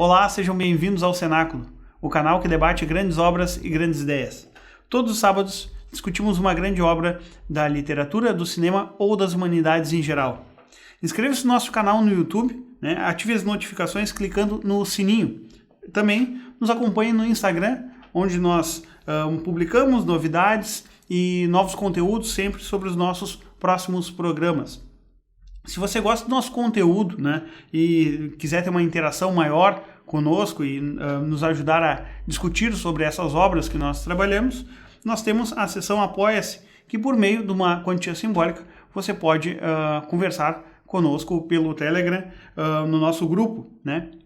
Olá, sejam bem-vindos ao Cenáculo, o canal que debate grandes obras e grandes ideias. Todos os sábados discutimos uma grande obra da literatura, do cinema ou das humanidades em geral. Inscreva-se no nosso canal no YouTube, ative as notificações clicando no sininho. Também nos acompanhe no Instagram, onde nós publicamos novidades e novos conteúdos sempre sobre os nossos próximos programas. Se você gosta do nosso conteúdo, e quiser ter uma interação maior conosco e nos ajudar a discutir sobre essas obras que nós trabalhamos, nós temos a seção Apoia-se, que por meio de uma quantia simbólica você pode conversar conosco pelo Telegram no nosso grupo,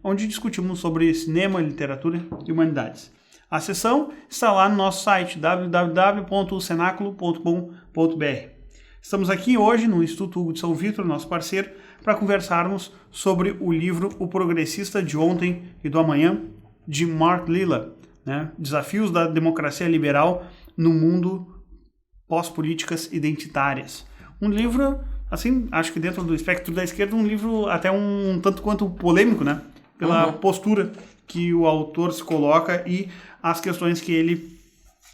onde discutimos sobre cinema, literatura e humanidades. A seção está lá no nosso site www.cenaculo.com.br. Estamos aqui hoje no Instituto Hugo de São Vítor, nosso parceiro, para conversarmos sobre o livro O Progressista de Ontem e do Amanhã, de Mark Lilla, Desafios da Democracia Liberal no Mundo Pós-Políticas Identitárias. Um livro, assim, acho que dentro do espectro da esquerda, um livro até um tanto quanto polêmico, pela postura que o autor se coloca e as questões que ele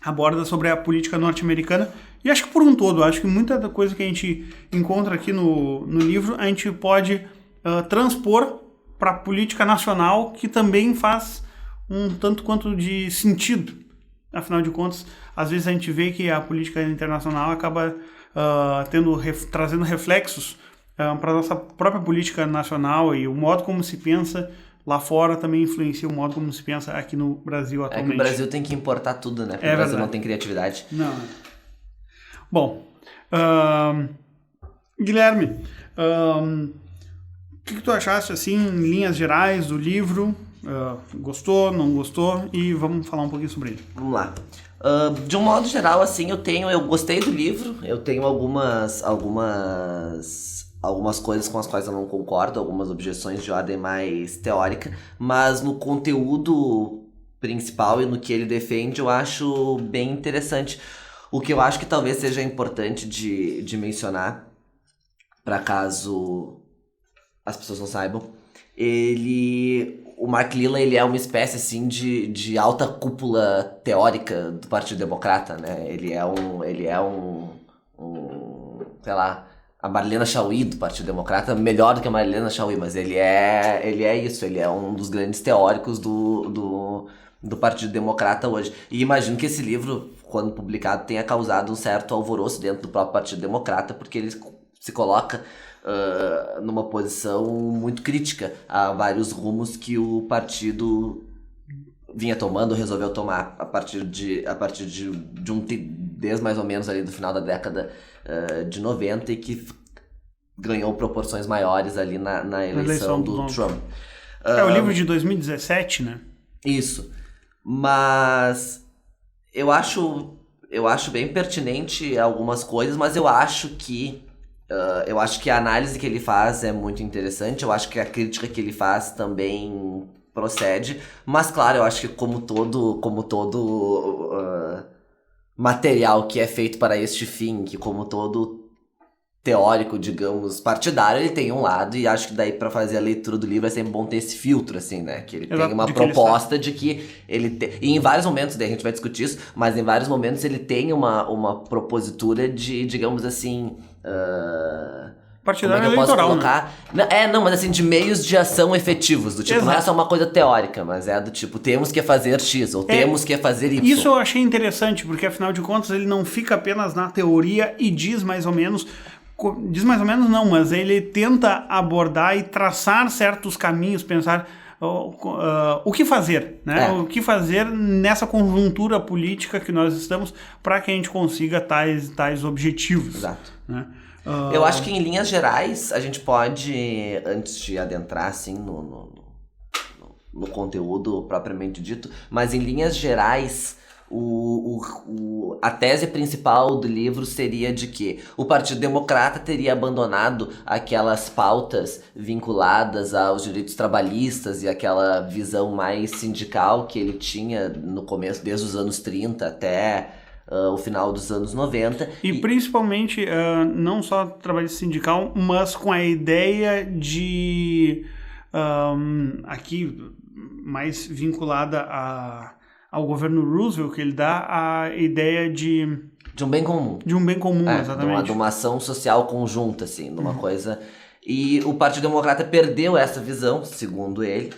aborda sobre a política norte-americana. E acho que por um todo, acho que muita da coisa que a gente encontra aqui no livro, a gente pode transpor para a política nacional, que também faz um tanto quanto de sentido. Afinal de contas, às vezes a gente vê que a política internacional acaba trazendo reflexos para a nossa própria política nacional, e o modo como se pensa lá fora também influencia o modo como se pensa aqui no Brasil atualmente. É que o Brasil tem que importar tudo, Porque o Brasil não tem criatividade. Não. Bom, Guilherme, o que tu achaste, assim, em linhas gerais do livro? Gostou, não gostou? E vamos falar um pouquinho sobre ele. Vamos lá. De um modo geral, assim, eu gostei do livro, eu tenho algumas coisas com as quais eu não concordo, algumas objeções de ordem mais teórica, mas no conteúdo principal e no que ele defende eu acho bem interessante. O que eu acho que talvez seja importante de mencionar, para caso as pessoas não saibam, o Mark Lilla, ele é uma espécie assim de alta cúpula teórica do Partido Democrata, Ele é sei lá, a Marlena Chauí do Partido Democrata, melhor do que a Marlena Chauí, mas ele é isso, ele é um dos grandes teóricos do Partido Democrata hoje. E imagino que esse livro, quando publicado, tenha causado um certo alvoroço dentro do próprio Partido Democrata, porque ele se coloca numa posição muito crítica a vários rumos que o partido vinha tomando, resolveu tomar a partir de desde mais ou menos ali do final da década de 90, e que ganhou proporções maiores ali na eleição do Trump. É o livro de 2017, Isso. Mas eu acho bem pertinente algumas coisas, mas eu acho que a análise que ele faz é muito interessante, eu acho que a crítica que ele faz também procede, mas claro, eu acho que como todo material que é feito para este fim, que como todo teórico, digamos, partidário, ele tem um lado, e acho que daí para fazer a leitura do livro é sempre bom ter esse filtro, assim, que ele tem uma proposta de que ele tem, e em vários momentos, daí a gente vai discutir isso, mas em vários momentos ele tem uma propositura de, digamos assim, partidário como é que eu posso eleitoral, colocar? Mas assim, de meios de ação efetivos, do tipo, Não é só uma coisa teórica, mas é do tipo, temos que fazer X, ou temos que fazer Y. Isso eu achei interessante, porque afinal de contas ele não fica apenas na teoria e diz mais ou menos não, mas ele tenta abordar e traçar certos caminhos, pensar o que fazer, O que fazer nessa conjuntura política que nós estamos para que a gente consiga tais objetivos. Exato. Eu acho que em linhas gerais a gente pode, antes de adentrar assim no conteúdo propriamente dito, mas em linhas gerais a tese principal do livro seria de que o Partido Democrata teria abandonado aquelas pautas vinculadas aos direitos trabalhistas e aquela visão mais sindical que ele tinha no começo, desde os anos 30 até o final dos anos 90. E principalmente, não só trabalho sindical, mas com a ideia de, aqui mais vinculada ao governo Roosevelt, que ele dá a ideia de um bem comum. De um bem comum, exatamente. De uma ação social conjunta, assim, de uma coisa... E o Partido Democrata perdeu essa visão, segundo ele,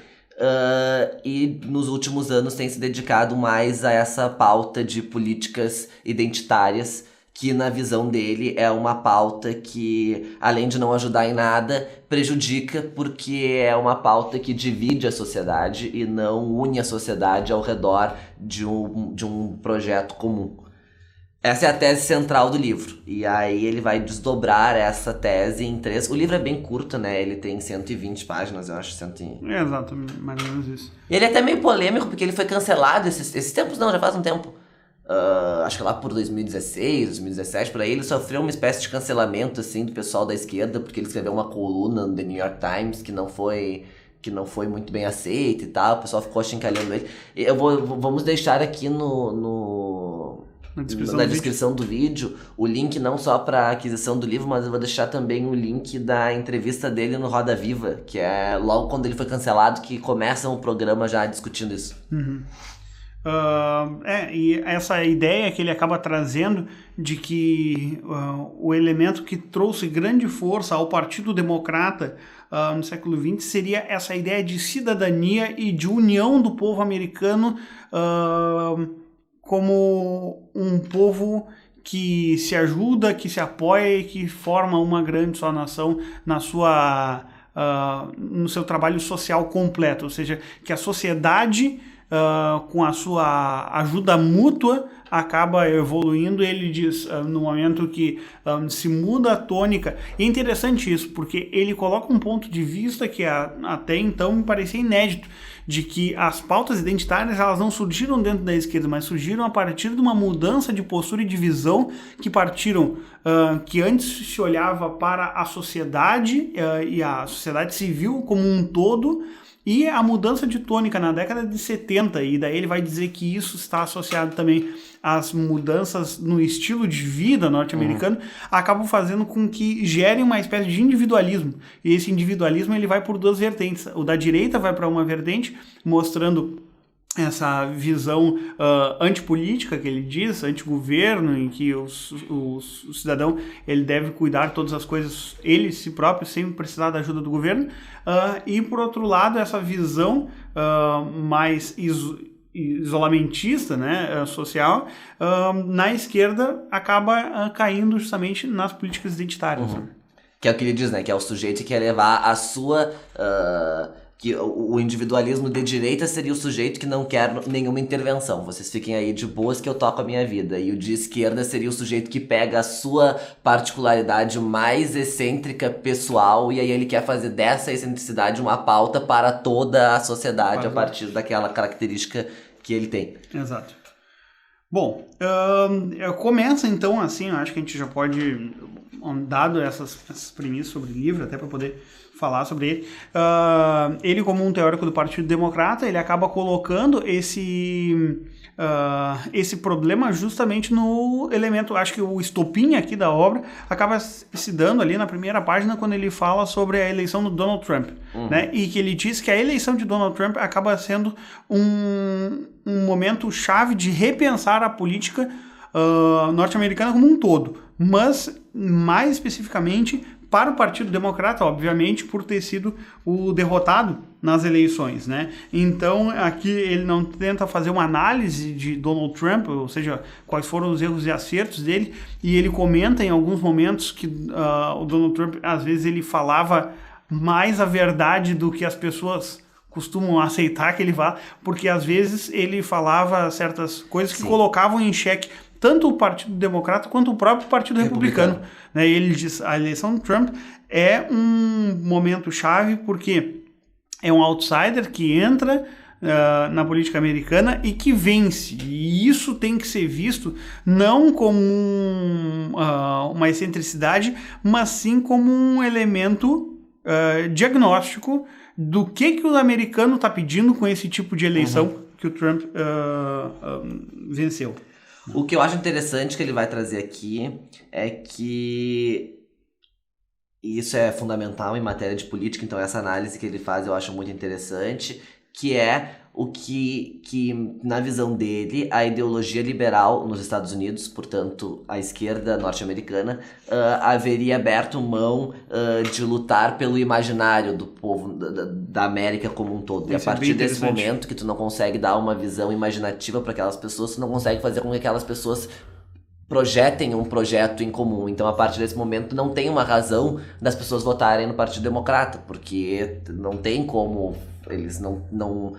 e nos últimos anos tem se dedicado mais a essa pauta de políticas identitárias, que na visão dele é uma pauta que, além de não ajudar em nada, prejudica porque é uma pauta que divide a sociedade e não une a sociedade ao redor de um projeto comum. Essa é a tese central do livro. E aí ele vai desdobrar essa tese em 3... O livro é bem curto, né? Ele tem 120 páginas, eu acho. Exato, mais ou menos isso. Ele é até meio polêmico, porque ele foi cancelado esses tempos, não, já faz um tempo. Acho que lá por 2016, 2017, por aí, ele sofreu uma espécie de cancelamento, assim, do pessoal da esquerda, porque ele escreveu uma coluna no The New York Times que não foi muito bem aceita e tal. O pessoal ficou achincalhando ele. Vamos deixar aqui na descrição do vídeo o link não só para aquisição do livro, mas eu vou deixar também o link da entrevista dele no Roda Viva, que é logo quando ele foi cancelado, que começa o programa já discutindo isso. E essa ideia que ele acaba trazendo de que o elemento que trouxe grande força ao Partido Democrata no século XX seria essa ideia de cidadania e de união do povo americano como um povo que se ajuda, que se apoia e que forma uma grande só nação no seu trabalho social completo, ou seja, que a sociedade com a sua ajuda mútua acaba evoluindo. Ele diz no momento que se muda a tônica, e é interessante isso, porque ele coloca um ponto de vista que até então me parecia inédito, de que as pautas identitárias elas não surgiram dentro da esquerda, mas surgiram a partir de uma mudança de postura e de visão que partiram, que antes se olhava para a sociedade e a sociedade civil como um todo, e a mudança de tônica na década de 70, e daí ele vai dizer que isso está associado também às mudanças no estilo de vida norte-americano, acabam fazendo com que gerem uma espécie de individualismo. E esse individualismo ele vai por duas vertentes. O da direita vai para uma vertente, mostrando essa visão antipolítica que ele diz, antigoverno, em que o cidadão ele deve cuidar de todas as coisas ele, si próprio, sem precisar da ajuda do governo, e por outro lado essa visão mais isolamentista, né, social, na esquerda acaba caindo justamente nas políticas identitárias. Que é o que ele diz, né, que é o sujeito que quer levar a sua... que o individualismo de direita seria o sujeito que não quer nenhuma intervenção. Vocês fiquem aí de boas que eu toco a minha vida. E o de esquerda seria o sujeito que pega a sua particularidade mais excêntrica, pessoal, e aí ele quer fazer dessa excentricidade uma pauta para toda a sociedade a partir daquela característica que ele tem. Exato. Bom, começa então assim, eu acho que a gente já pode, dado essas premissas sobre o livro, até para poder falar sobre ele. Ele, como um teórico do Partido Democrata, ele acaba colocando esse problema justamente no elemento, acho que o estopim aqui da obra acaba se dando ali na primeira página, quando ele fala sobre a eleição do Donald Trump, né? E que ele diz que a eleição de Donald Trump acaba sendo um momento chave de repensar a política norte-americana como um todo, mas mais especificamente para o Partido Democrata, obviamente, por ter sido o derrotado nas eleições, né? Então, aqui ele não tenta fazer uma análise de Donald Trump, ou seja, quais foram os erros e acertos dele, e ele comenta em alguns momentos que o Donald Trump, às vezes, ele falava mais a verdade do que as pessoas costumam aceitar que ele vá, porque às vezes ele falava certas coisas que colocavam em xeque tanto o Partido Democrata quanto o próprio Partido Republicano. Né? Ele diz a eleição do Trump é um momento chave porque é um outsider que entra na política americana e que vence. E isso tem que ser visto não como uma excentricidade, mas sim como um elemento diagnóstico do que o americano está pedindo com esse tipo de eleição que o Trump venceu. O que eu acho interessante que ele vai trazer aqui é que isso é fundamental em matéria de política, então essa análise que ele faz eu acho muito interessante, que é o que na visão dele, a ideologia liberal nos Estados Unidos, portanto, a esquerda norte-americana, haveria aberto mão de lutar pelo imaginário do povo da América como um todo. E a partir desse momento que tu não consegue dar uma visão imaginativa para aquelas pessoas, tu não consegue fazer com que aquelas pessoas projetem um projeto em comum. Então, a partir desse momento, não tem uma razão das pessoas votarem no Partido Democrata, porque não tem como... Eles não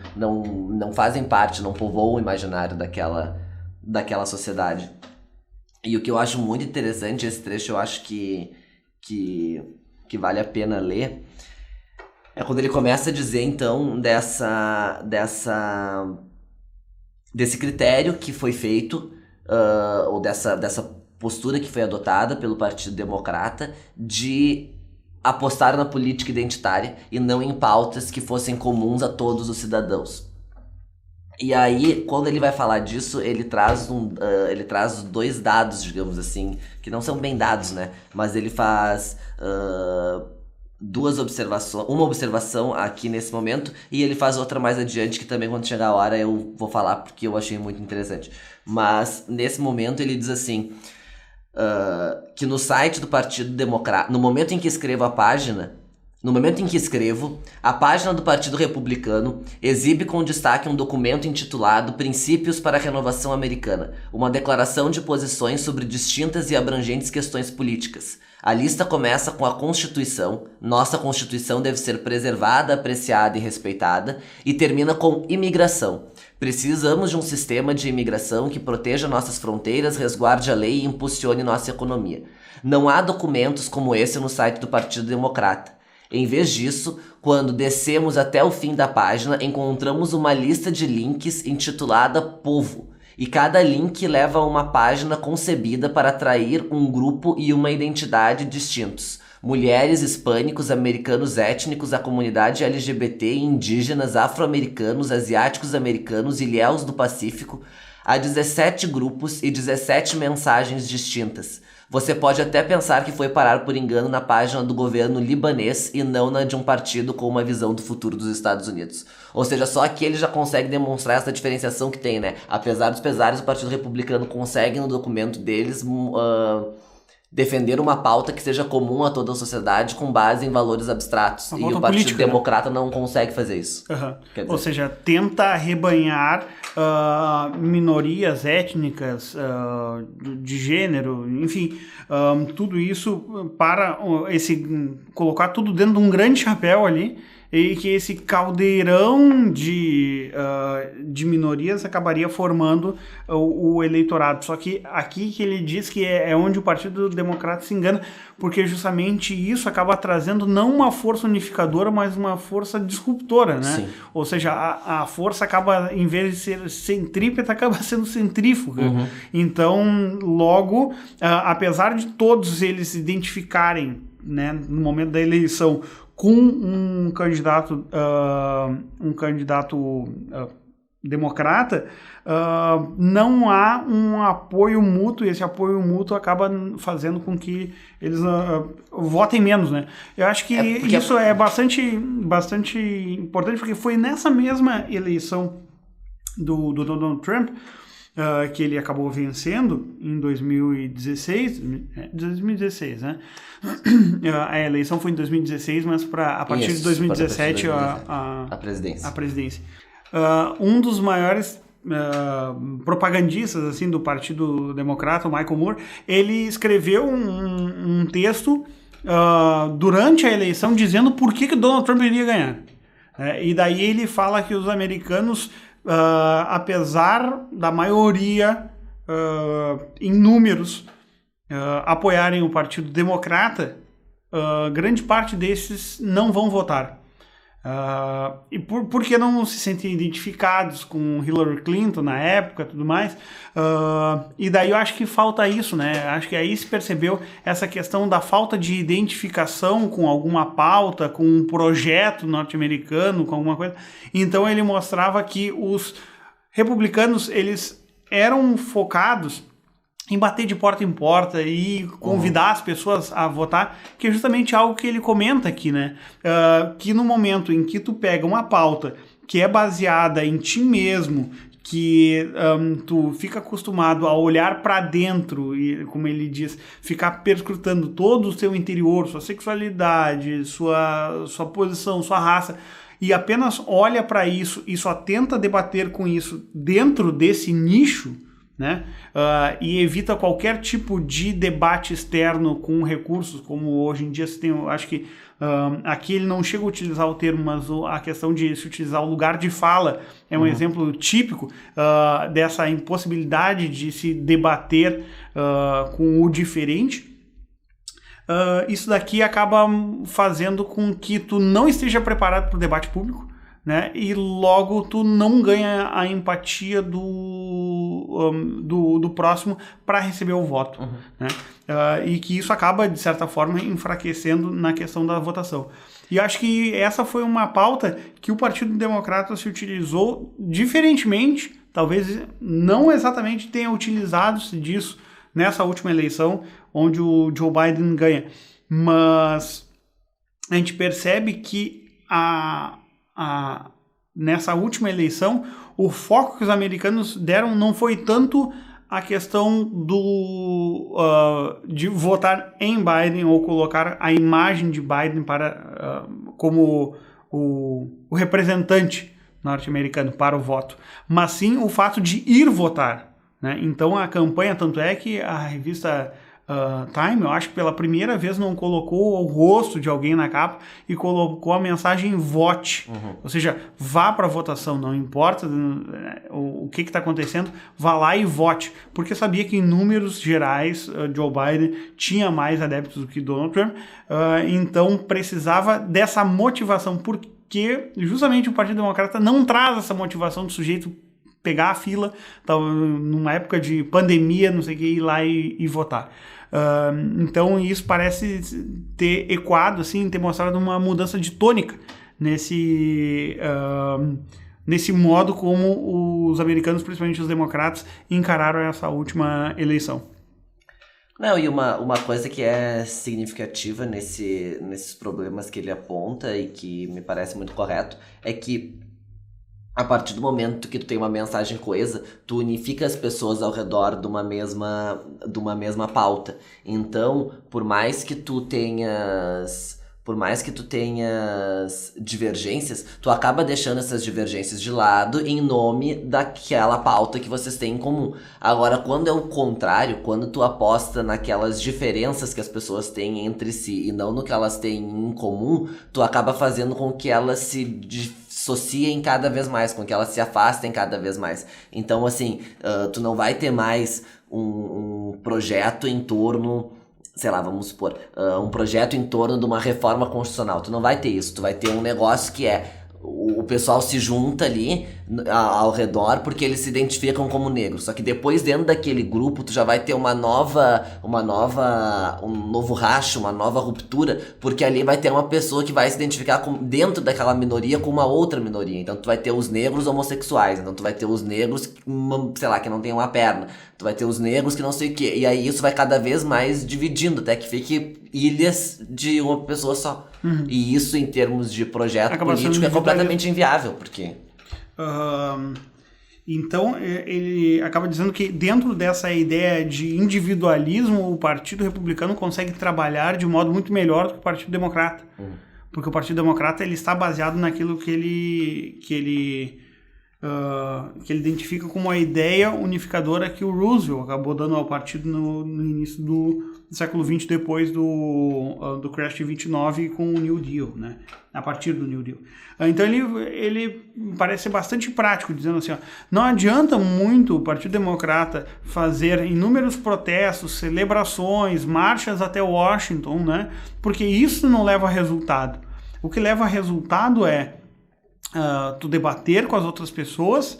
fazem parte, não povoam o imaginário daquela sociedade. E o que eu acho muito interessante, esse trecho eu acho que vale a pena ler, é quando ele começa a dizer, então, desse critério que foi feito, ou dessa postura que foi adotada pelo Partido Democrata de apostar na política identitária e não em pautas que fossem comuns a todos os cidadãos. E aí, quando ele vai falar disso, ele traz 2 dados, digamos assim, que não são bem dados, né? Mas ele faz uma observação aqui nesse momento, e ele faz outra mais adiante, que também quando chegar a hora eu vou falar, porque eu achei muito interessante. Mas, nesse momento, ele diz assim... que no site do Partido Democrata, no momento em que escrevo, a página do Partido Republicano exibe com destaque um documento intitulado Princípios para a Renovação Americana, uma declaração de posições sobre distintas e abrangentes questões políticas. A lista começa com a Constituição, nossa Constituição deve ser preservada, apreciada e respeitada, e termina com imigração. Precisamos de um sistema de imigração que proteja nossas fronteiras, resguarde a lei e impulsione nossa economia. Não há documentos como esse no site do Partido Democrata. Em vez disso, quando descemos até o fim da página, encontramos uma lista de links intitulada Povo, e cada link leva a uma página concebida para atrair um grupo e uma identidade distintos. Mulheres, hispânicos, americanos étnicos, a comunidade LGBT, indígenas, afro-americanos, asiáticos americanos, ilhéus do Pacífico. Há 17 grupos e 17 mensagens distintas. Você pode até pensar que foi parar por engano na página do governo libanês e não na de um partido com uma visão do futuro dos Estados Unidos. Ou seja, só aqui ele já consegue demonstrar essa diferenciação que tem, né? Apesar dos pesares, o Partido Republicano consegue no documento deles defender uma pauta que seja comum a toda a sociedade com base em valores abstratos. E o Partido Democrata não consegue fazer isso. Dizer... Ou seja, tenta arrebanhar minorias étnicas, de gênero, enfim, tudo isso para colocar tudo dentro de um grande chapéu ali, e que esse caldeirão de minorias acabaria formando o eleitorado. Só que aqui que ele diz que é onde o Partido Democrata se engana, porque justamente isso acaba trazendo não uma força unificadora, mas uma força disruptora, né? Sim. Ou seja, a força acaba, em vez de ser centrípeta, acaba sendo centrífuga. Uhum. Então, logo, apesar de todos eles se identificarem, né, no momento da eleição com um candidato democrata, não há um apoio mútuo, e esse apoio mútuo acaba fazendo com que eles votem menos, né? Eu acho que isso é bastante importante, porque foi nessa mesma eleição do Donald Trump que ele acabou vencendo em 2016, né? A eleição foi em 2016, mas a partir de 2017 a presidência. Um dos maiores propagandistas assim, do Partido Democrata, o Michael Moore, ele escreveu um texto durante a eleição dizendo por que Donald Trump iria ganhar. E daí ele fala que os americanos, apesar da maioria em números apoiarem o Partido Democrata, grande parte desses não vão votar. E porque não se sentem identificados com Hillary Clinton na época e tudo mais. E daí eu acho que falta isso, né? Acho que aí se percebeu essa questão da falta de identificação com alguma pauta, com um projeto norte-americano, com alguma coisa. Então ele mostrava que os republicanos, eles eram focados em bater de porta em porta e convidar as pessoas a votar, que é justamente algo que ele comenta aqui, né? Que no momento em que tu pega uma pauta que é baseada em ti mesmo, que tu fica acostumado a olhar para dentro e, como ele diz, ficar perscrutando todo o seu interior, sua sexualidade, sua posição, sua raça, e apenas olha para isso e só tenta debater com isso dentro desse nicho, né? E evita qualquer tipo de debate externo com recursos, como hoje em dia se tem, eu acho que aqui ele não chega a utilizar o termo, mas a questão de se utilizar o lugar de fala é um exemplo típico dessa impossibilidade de se debater com o diferente. Isso daqui acaba fazendo com que tu não esteja preparado para o debate público, né? E logo tu não ganha a empatia do próximo para receber o voto, né? E que isso acaba, de certa forma, enfraquecendo na questão da votação. E acho que essa foi uma pauta que o Partido Democrata se utilizou diferentemente, talvez não exatamente tenha utilizado-se disso nessa última eleição, onde o Joe Biden ganha. Mas a gente percebe que nessa última eleição, o foco que os americanos deram não foi tanto a questão de votar em Biden ou colocar a imagem de Biden como o representante norte-americano para o voto, mas sim o fato de ir votar, né? Então a campanha, tanto é que a revista Time, eu acho que pela primeira vez não colocou o rosto de alguém na capa e colocou a mensagem vote, ou seja, vá para a votação, não importa o que está acontecendo, vá lá e vote, porque sabia que em números gerais Joe Biden tinha mais adeptos do que Donald Trump, então precisava dessa motivação, porque justamente o Partido Democrata não traz essa motivação do sujeito pegar a fila, numa época de pandemia, não sei o que, ir lá e votar. Então isso parece ter ecoado, assim, ter mostrado uma mudança de tônica nesse modo como os americanos, principalmente os democratas, encararam essa última eleição. Não, e uma coisa que é significativa nesses problemas que ele aponta e que me parece muito correto é que a partir do momento que tu tem uma mensagem coesa, tu unifica as pessoas ao redor de uma mesma pauta. Então, por mais que tu tenhas divergências, tu acaba deixando essas divergências de lado em nome daquela pauta que vocês têm em comum. Agora, quando é o contrário, quando tu aposta naquelas diferenças que as pessoas têm entre si e não no que elas têm em comum, tu acaba fazendo com que elas se dissociem cada vez mais, com que elas se afastem cada vez mais. Então, assim, tu não vai ter mais um projeto em torno, sei lá, vamos supor, um projeto em torno de uma reforma constitucional. Tu não vai ter isso, tu vai ter um negócio que o pessoal se junta ali ao redor porque eles se identificam como negros. Só que depois, dentro daquele grupo, tu já vai ter um novo racho, uma nova ruptura, porque ali vai ter uma pessoa que vai se identificar dentro daquela minoria com uma outra minoria. Então tu vai ter os negros homossexuais, então tu vai ter os negros, sei lá, que não tem uma perna, tu vai ter os negros que não sei o quê. E aí isso vai cada vez mais dividindo, até que fique ilhas de uma pessoa só. E isso, em termos de projeto político, é completamente inviável, porque... Então, ele acaba dizendo que dentro dessa ideia de individualismo, o Partido Republicano consegue trabalhar de modo muito melhor do que o Partido Democrata. Porque o Partido Democrata ele está baseado naquilo que ele identifica como a ideia unificadora que o Roosevelt acabou dando ao partido no início do século XX, depois do crash de 29 com o New Deal, né? A partir do New Deal. Então ele parece ser bastante prático, dizendo assim, não adianta muito o Partido Democrata fazer inúmeros protestos, celebrações, marchas até Washington, né? Porque isso não leva a resultado. O que leva a resultado é tu debater com as outras pessoas,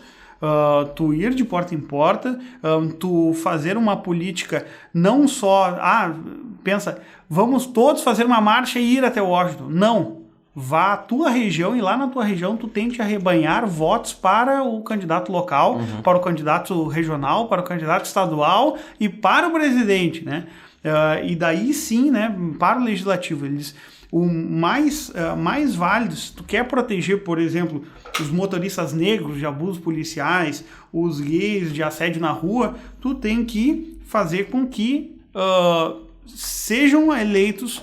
tu ir de porta em porta, tu fazer uma política não só, pensa, vamos todos fazer uma marcha e ir até Washington. Não, vá à tua região e lá na tua região tu tente arrebanhar votos para o candidato local, para o candidato regional, para o candidato estadual e para o presidente, né? E daí sim, né, para o legislativo, eles o mais válido, se tu quer proteger, por exemplo, os motoristas negros de abusos policiais, os gays de assédio na rua, tu tem que fazer com que sejam eleitos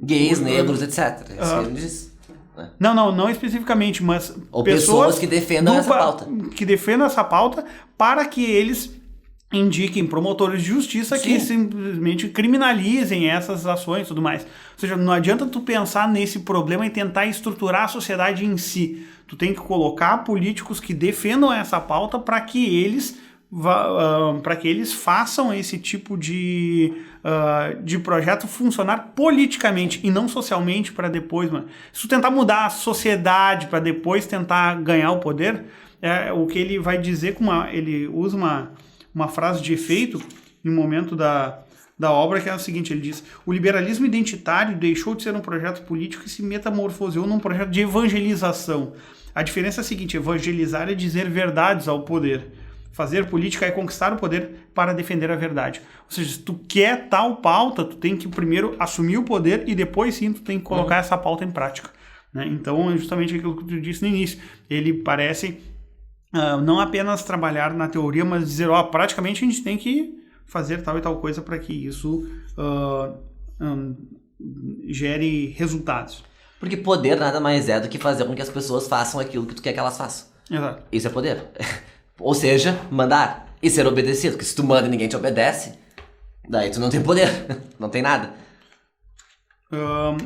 gays, negros, etc. Ele diz. Não especificamente, mas ou pessoas que defendam essa pauta. Que defendam essa pauta para que eles indiquem promotores de justiça que simplesmente criminalizem essas ações e tudo mais. Ou seja, não adianta tu pensar nesse problema e tentar estruturar a sociedade em si. Tu tem que colocar políticos que defendam essa pauta para que eles façam esse tipo de projeto funcionar politicamente e não socialmente para depois, mano. Se tu tentar mudar a sociedade para depois tentar ganhar o poder, o que ele vai dizer ele usa uma frase de efeito em um momento da obra, que é o seguinte, ele diz: o liberalismo identitário deixou de ser um projeto político e se metamorfoseou num projeto de evangelização. A diferença é a seguinte: evangelizar é dizer verdades ao poder. Fazer política é conquistar o poder para defender a verdade. Ou seja, se tu quer tal pauta, tu tem que primeiro assumir o poder e depois sim tu tem que colocar essa pauta em prática. Né? Então é justamente aquilo que tu disse no início. Ele parece não apenas trabalhar na teoria, mas dizer, praticamente a gente tem que fazer tal e tal coisa para que isso gere resultados. Porque poder nada mais é do que fazer com que as pessoas façam aquilo que tu quer que elas façam. Exato. Isso é poder. Ou seja, mandar e ser obedecido. Porque se tu manda e ninguém te obedece, daí tu não tem poder, não tem nada.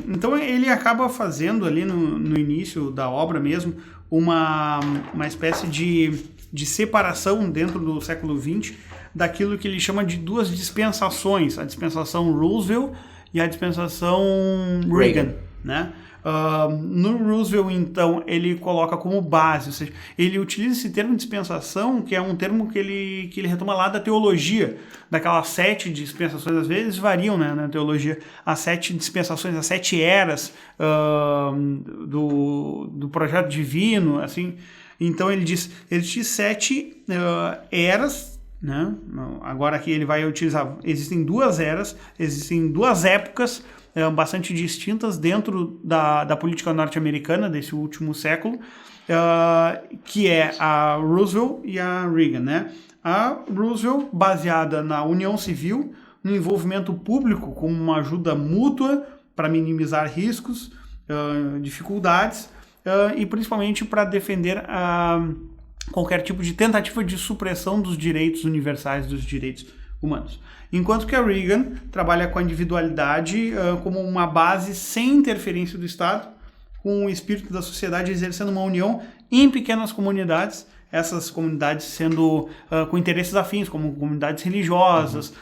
Então ele acaba fazendo ali no início da obra mesmo uma espécie de separação dentro do século XX daquilo que ele chama de duas dispensações, a dispensação Roosevelt e a dispensação Reagan. Né? No Roosevelt, então, ele coloca como base, ou seja, ele utiliza esse termo dispensação, que é um termo que ele retoma lá da teologia, daquelas 7 dispensações, às vezes variam, né, na teologia, as 7 dispensações, as 7 eras do projeto divino, assim. Então ele diz 7 eras, né? Agora aqui ele vai utilizar, existem 2 eras, existem 2 épocas bastante distintas dentro da política norte-americana desse último século, que é a Roosevelt e a Reagan, né? A Roosevelt, baseada na união civil, no envolvimento público como uma ajuda mútua para minimizar riscos, dificuldades, e principalmente para defender qualquer tipo de tentativa de supressão dos direitos universais, dos direitos humanos. Enquanto que a Reagan trabalha com a individualidade como uma base sem interferência do Estado, com o espírito da sociedade exercendo uma união em pequenas comunidades, essas comunidades sendo com interesses afins, como comunidades religiosas,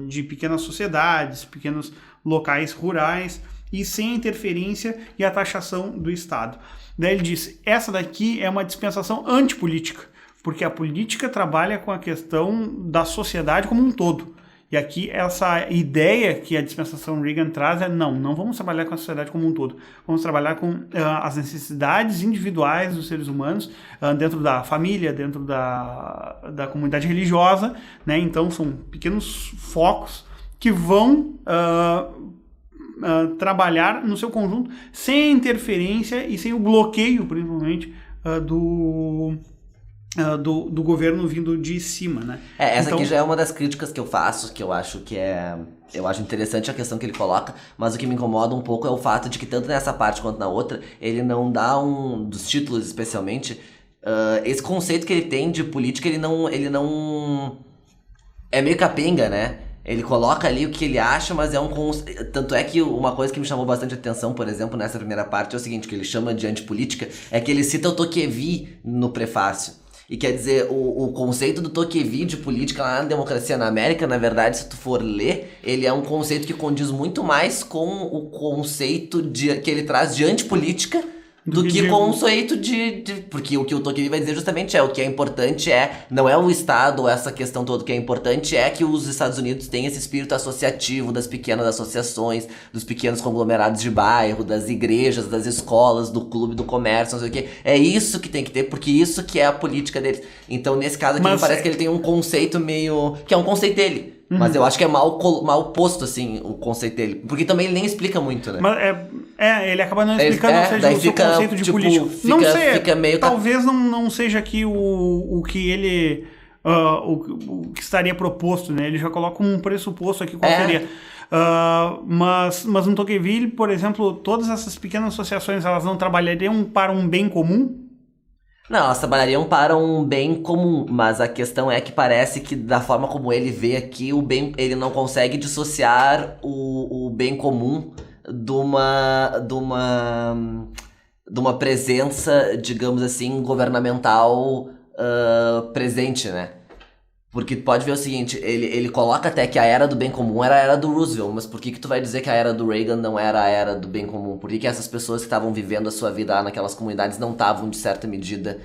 de pequenas sociedades, pequenos locais rurais, e sem interferência e a taxação do Estado. Daí ele diz, essa daqui é uma dispensação antipolítica, porque a política trabalha com a questão da sociedade como um todo. E aqui essa ideia que a dispensação Reagan traz é não vamos trabalhar com a sociedade como um todo. Vamos trabalhar com as necessidades individuais dos seres humanos, dentro da família, dentro da comunidade religiosa, né? Então são pequenos focos que vão trabalhar no seu conjunto sem interferência e sem o bloqueio, principalmente, do governo vindo de cima, né? Essa então, aqui já é uma das críticas que eu faço, que eu acho eu acho interessante a questão que ele coloca, mas o que me incomoda um pouco é o fato de que tanto nessa parte quanto na outra, ele não dá dos títulos especialmente, esse conceito que ele tem de política, ele não é meio capenga, né? Ele coloca ali o que ele acha, mas é um conceito. Tanto é que uma coisa que me chamou bastante atenção, por exemplo, nessa primeira parte, é o seguinte, que ele chama de antipolítica, é que ele cita o Tocqueville no prefácio. E quer dizer, o conceito do Tocqueville de política lá na Democracia na América, na verdade, se tu for ler, ele é um conceito que condiz muito mais com o conceito que ele traz de antipolítica do que conceito porque o que o Tocqueville vai dizer justamente o que é importante não é o Estado ou essa questão toda, o que é importante é que os Estados Unidos têm esse espírito associativo das pequenas associações, dos pequenos conglomerados de bairro, das igrejas, das escolas, do clube do comércio, não sei o que. É isso que tem que ter, porque isso que é a política deles. Então, nesse caso aqui, me parece que ele tem um conceito meio... que é um conceito dele. Mas eu acho que é mal posto, assim, o conceito dele. Porque também ele nem explica muito, né? Mas ele acaba não explicando, ou seja, o seu conceito de político. Não sei, fica meio talvez não seja aqui o que ele... o que estaria proposto, né? Ele já coloca um pressuposto aqui, qual seria. Mas no Tocqueville, por exemplo, todas essas pequenas associações, elas não trabalhariam para um bem comum? Não, elas trabalhariam para um bem comum, mas a questão é que parece que da forma como ele vê aqui, ele não consegue dissociar o bem comum de uma presença, digamos assim, governamental presente, né? Porque tu pode ver o seguinte, ele coloca até que a era do bem comum era a era do Roosevelt, mas por que tu vai dizer que a era do Reagan não era a era do bem comum? Por que essas pessoas que estavam vivendo a sua vida lá naquelas comunidades não estavam, de certa medida,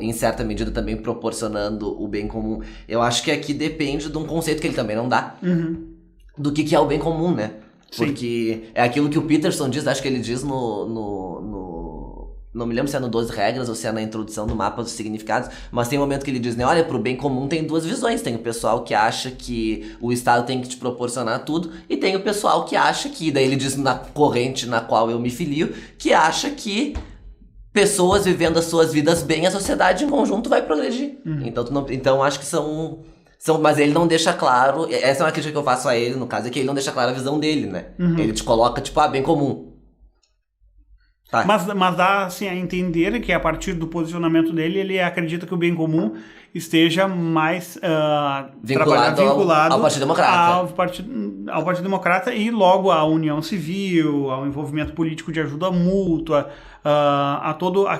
em certa medida também proporcionando o bem comum? Eu acho que aqui depende de um conceito que ele também não dá, do que é o bem comum, né? Sim. Porque é aquilo que o Peterson diz, acho que ele diz não me lembro se é no 12 regras ou se é na introdução do mapa dos significados, mas tem um momento que ele diz, né, olha, pro bem comum tem duas visões, tem o pessoal que acha que o Estado tem que te proporcionar tudo, e tem o pessoal que acha que, daí ele diz na corrente na qual eu me filio, que acha que pessoas vivendo as suas vidas bem, a sociedade em conjunto vai progredir. Então acho que são, mas ele não deixa claro, essa é uma crítica que eu faço a ele, no caso, é que ele não deixa clara a visão dele, né? Ele te coloca, tipo, bem comum. Tá. Mas dá assim, a entender que a partir do posicionamento dele, ele acredita que o bem comum esteja mais vinculado ao Partido Democrata. Ao Partido Democrata e logo à União Civil, ao envolvimento político de ajuda mútua, a toda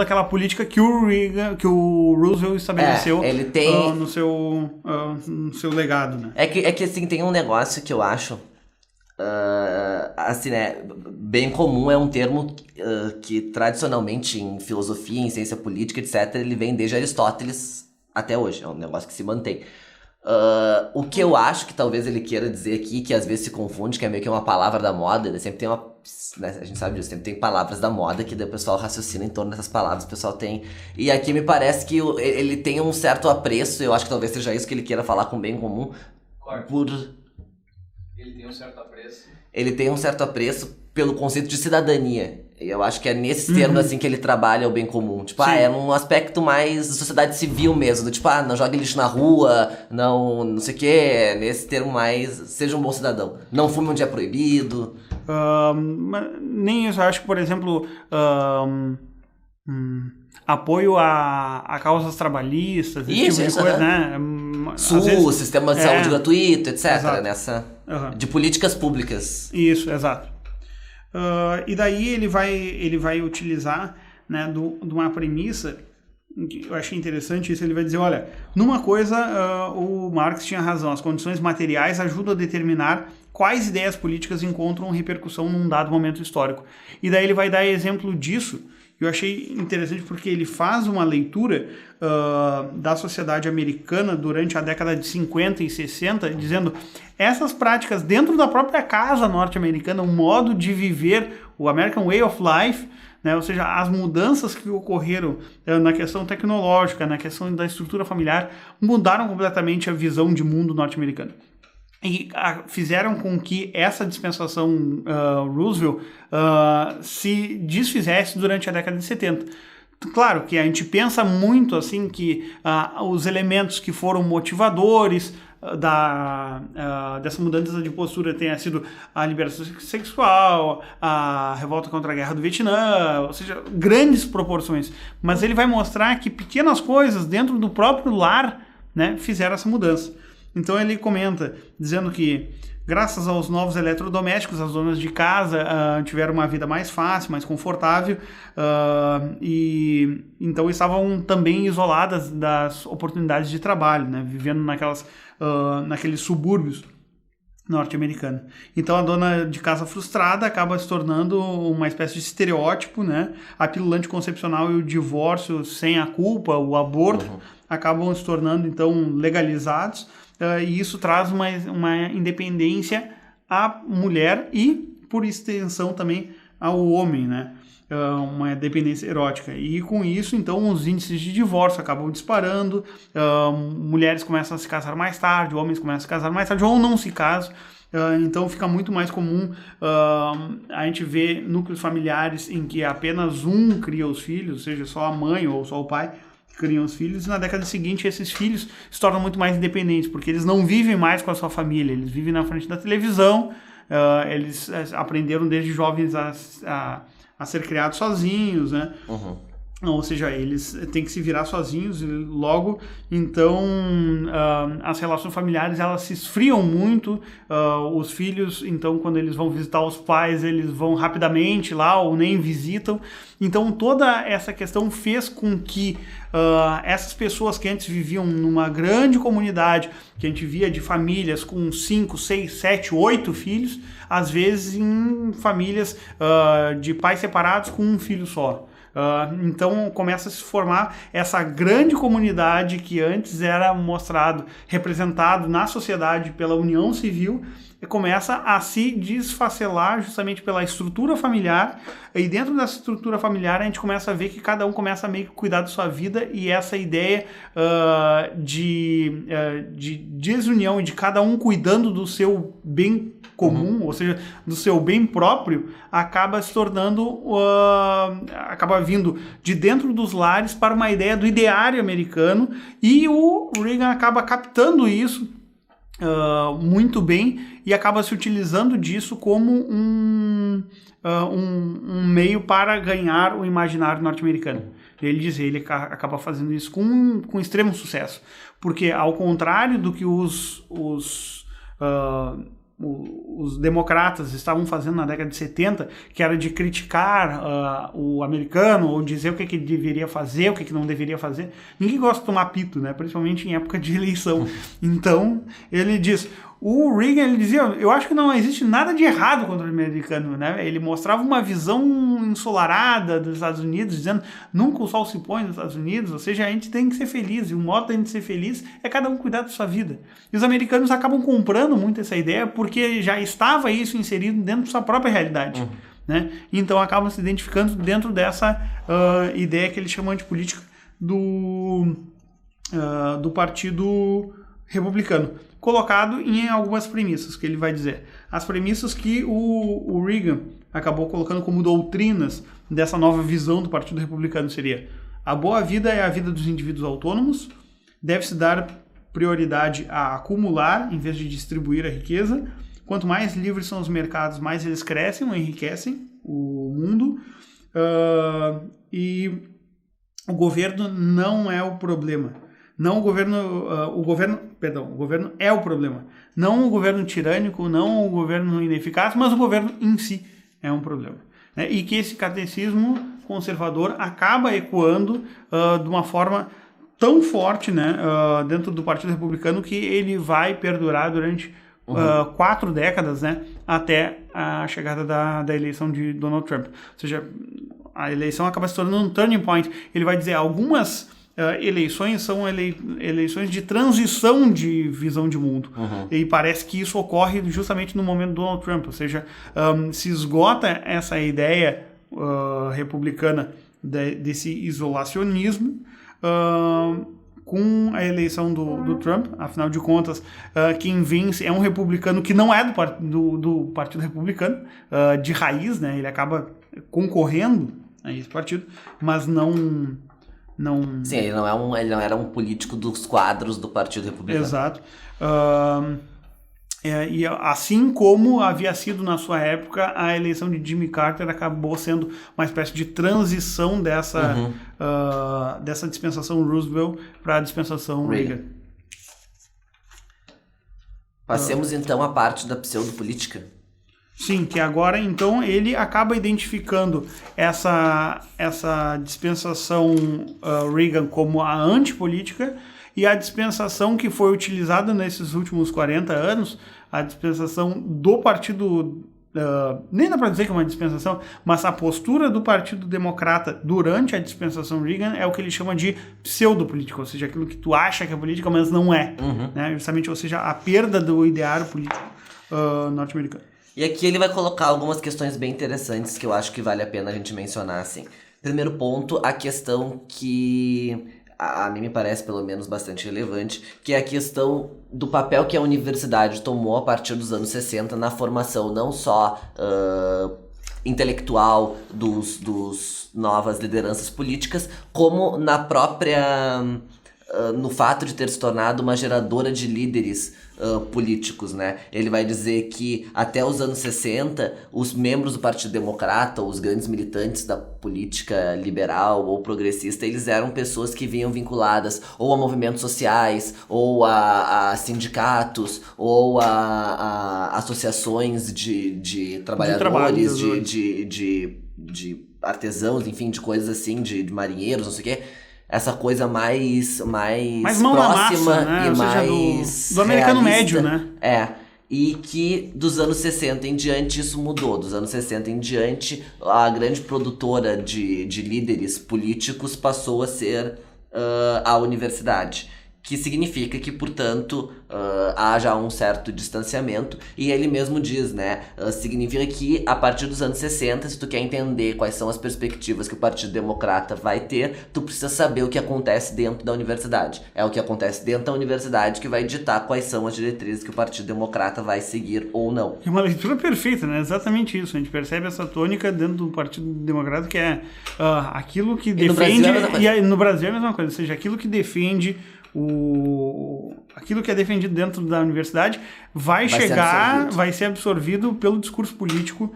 aquela política que o Roosevelt estabeleceu ele tem... no seu legado. Né? É que assim, tem um negócio que eu acho... assim, né, bem comum é um termo que tradicionalmente em filosofia, em ciência política, etc, ele vem desde Aristóteles até hoje, é um negócio que se mantém. O que eu acho que talvez ele queira dizer aqui, que às vezes se confunde, que é meio que uma palavra da moda, ele sempre tem né, a gente sabe disso, sempre tem palavras da moda que daí o pessoal raciocina em torno dessas palavras, o pessoal tem, e aqui me parece que ele tem um certo apreço, eu acho que talvez seja isso que ele queira falar com bem comum, Ele tem um certo apreço. Ele tem um certo apreço pelo conceito de cidadania. E eu acho que é nesses termos assim que ele trabalha o bem comum. Tipo, é um aspecto mais da sociedade civil mesmo. Do tipo, não jogue lixo na rua, não sei o quê. Nesse termo mais, seja um bom cidadão. Não fume onde é proibido. Nem isso. Eu acho que, por exemplo, apoio a causas trabalhistas, esse tipo de coisa, né? SUS, sistema de saúde gratuito, etc. Exato. De políticas públicas. Isso, exato. E daí ele vai utilizar, né, de uma premissa que eu achei interessante isso. Ele vai dizer, olha, numa coisa o Marx tinha razão, as condições materiais ajudam a determinar quais ideias políticas encontram repercussão num dado momento histórico. E daí ele vai dar exemplo disso. Eu achei interessante porque ele faz uma leitura da sociedade americana durante a década de 50 e 60, dizendo essas práticas dentro da própria casa norte-americana, o modo de viver, o American Way of Life, né, ou seja, as mudanças que ocorreram na questão tecnológica, na questão da estrutura familiar, mudaram completamente a visão de mundo norte-americano. E fizeram com que essa dispensação Roosevelt se desfizesse durante a década de 70. Claro que a gente pensa muito assim que os elementos que foram motivadores dessa mudança de postura tenha sido a liberação sexual, a revolta contra a guerra do Vietnã, ou seja, grandes proporções. Mas ele vai mostrar que pequenas coisas dentro do próprio lar, né, fizeram essa mudança. Então ele comenta, dizendo que graças aos novos eletrodomésticos, as donas de casa tiveram uma vida mais fácil, mais confortável, e então estavam também isoladas das oportunidades de trabalho, né, vivendo naqueles subúrbios norte-americanos. Então a dona de casa frustrada acaba se tornando uma espécie de estereótipo, né? A pílula anticoncepcional e o divórcio sem a culpa, o aborto, acabam se tornando então legalizados. E isso traz uma independência à mulher e, por extensão, também ao homem, né? uma dependência erótica. E com isso, então, os índices de divórcio acabam disparando, mulheres começam a se casar mais tarde, homens começam a se casar mais tarde, ou não se casam. Então fica muito mais comum a gente ver núcleos familiares em que apenas um cria os filhos, seja só a mãe ou só o pai que criam os filhos, e na década seguinte esses filhos se tornam muito mais independentes, porque eles não vivem mais com a sua família, eles vivem na frente da televisão, eles aprenderam desde jovens a ser criados sozinhos, né? Ou seja, eles têm que se virar sozinhos e logo, então, as relações familiares, elas se esfriam muito, os filhos, então, quando eles vão visitar os pais, eles vão rapidamente lá ou nem visitam. Então, toda essa questão fez com que essas pessoas que antes viviam numa grande comunidade, que a gente via de famílias com 5, 6, 7, 8 filhos, às vezes em famílias de pais separados com um filho só. Então começa a se formar essa grande comunidade que antes era representado na sociedade pela união civil, e começa a se desfacelar justamente pela estrutura familiar, e dentro dessa estrutura familiar a gente começa a ver que cada um começa a meio que cuidar da sua vida, e essa ideia de desunião e de cada um cuidando do seu bem comum, ou seja, do seu bem próprio, acaba se tornando, acaba vindo de dentro dos lares para uma ideia do ideário americano, e o Reagan acaba captando isso muito bem e acaba se utilizando disso como um meio para ganhar o imaginário norte-americano. Ele acaba fazendo isso com extremo sucesso, porque ao contrário do que os democratas estavam fazendo na década de 70, que era de criticar o americano, ou dizer o que ele deveria fazer, o que não deveria fazer. Ninguém gosta de tomar pito, né? Principalmente em época de eleição. Então, ele diz... O Reagan, ele dizia, eu acho que não existe nada de errado contra o americano, né? Ele mostrava uma visão ensolarada dos Estados Unidos, dizendo, nunca o sol se põe nos Estados Unidos, ou seja, a gente tem que ser feliz, e o modo da gente ser feliz é cada um cuidar da sua vida. E os americanos acabam comprando muito essa ideia, porque já estava isso inserido dentro da sua própria realidade, né? Então acabam se identificando dentro dessa ideia que eles chamam de política do Partido Republicano, colocado em algumas premissas, que ele vai dizer. As premissas que o Reagan acabou colocando como doutrinas dessa nova visão do Partido Republicano seria: a boa vida é a vida dos indivíduos autônomos, deve-se dar prioridade a acumular em vez de distribuir a riqueza, quanto mais livres são os mercados, mais eles crescem ou enriquecem o mundo, e o governo não é o problema. Não o governo é o problema. Não o governo tirânico, não o governo ineficaz, mas o governo em si é um problema. Né? E que esse catecismo conservador acaba ecoando de uma forma tão forte, né, dentro do Partido Republicano, que ele vai perdurar durante 4 décadas, né, até a chegada da eleição de Donald Trump. Ou seja, a eleição acaba se tornando um turning point. Ele vai dizer algumas... eleições são eleições de transição de visão de mundo. E parece que isso ocorre justamente no momento do Donald Trump, ou seja, se esgota essa ideia republicana desse isolacionismo com a eleição do Trump. Afinal de contas, quem vence é um republicano que não é do Partido Republicano, de raiz, né? Ele acaba concorrendo a esse partido, mas não... Sim, ele não era um político dos quadros do Partido Republicano. Exato. E assim como havia sido na sua época, a eleição de Jimmy Carter acabou sendo uma espécie de transição dessa dispensação Roosevelt para a dispensação Reagan. Passemos então à parte da pseudopolítica. Sim, que agora então ele acaba identificando essa dispensação Reagan como a antipolítica, e a dispensação que foi utilizada nesses últimos 40 anos, a dispensação do partido, nem dá para dizer que é uma dispensação, mas a postura do Partido Democrata durante a dispensação Reagan é o que ele chama de pseudopolítica, ou seja, aquilo que tu acha que é política, mas não é. Né? Justamente, ou seja, a perda do ideário político norte-americano. E aqui ele vai colocar algumas questões bem interessantes que eu acho que vale a pena a gente mencionar, assim. Primeiro ponto, a questão que a mim me parece pelo menos bastante relevante, que é a questão do papel que a universidade tomou a partir dos anos 60 na formação não só intelectual dos novas lideranças políticas, como na própria no fato de ter se tornado uma geradora de líderes políticos, né? Ele vai dizer que até os anos 60, os membros do Partido Democrata, os grandes militantes da política liberal ou progressista, eles eram pessoas que vinham vinculadas ou a movimentos sociais, ou a sindicatos, ou a associações de trabalhadores, de artesãos, enfim, de coisas assim, de marinheiros, não sei o quê. Essa coisa mais mão próxima na massa, né? e Ou mais seja, do americano realista. médio, né? E que dos anos 60 em diante isso mudou. Dos anos 60 em diante, a grande produtora de líderes políticos passou a ser a universidade. Que significa que, portanto, haja um certo distanciamento. E ele mesmo diz, né? Significa que, a partir dos anos 60, se tu quer entender quais são as perspectivas que o Partido Democrata vai ter, tu precisa saber o que acontece dentro da universidade. É o que acontece dentro da universidade que vai ditar quais são as diretrizes que o Partido Democrata vai seguir ou não. É uma leitura perfeita, né? Exatamente isso. A gente percebe essa tônica dentro do Partido Democrata, que é aquilo que defende... E no Brasil é a mesma coisa. Ou seja, aquilo que defende... aquilo que é defendido dentro da universidade vai ser absorvido pelo discurso político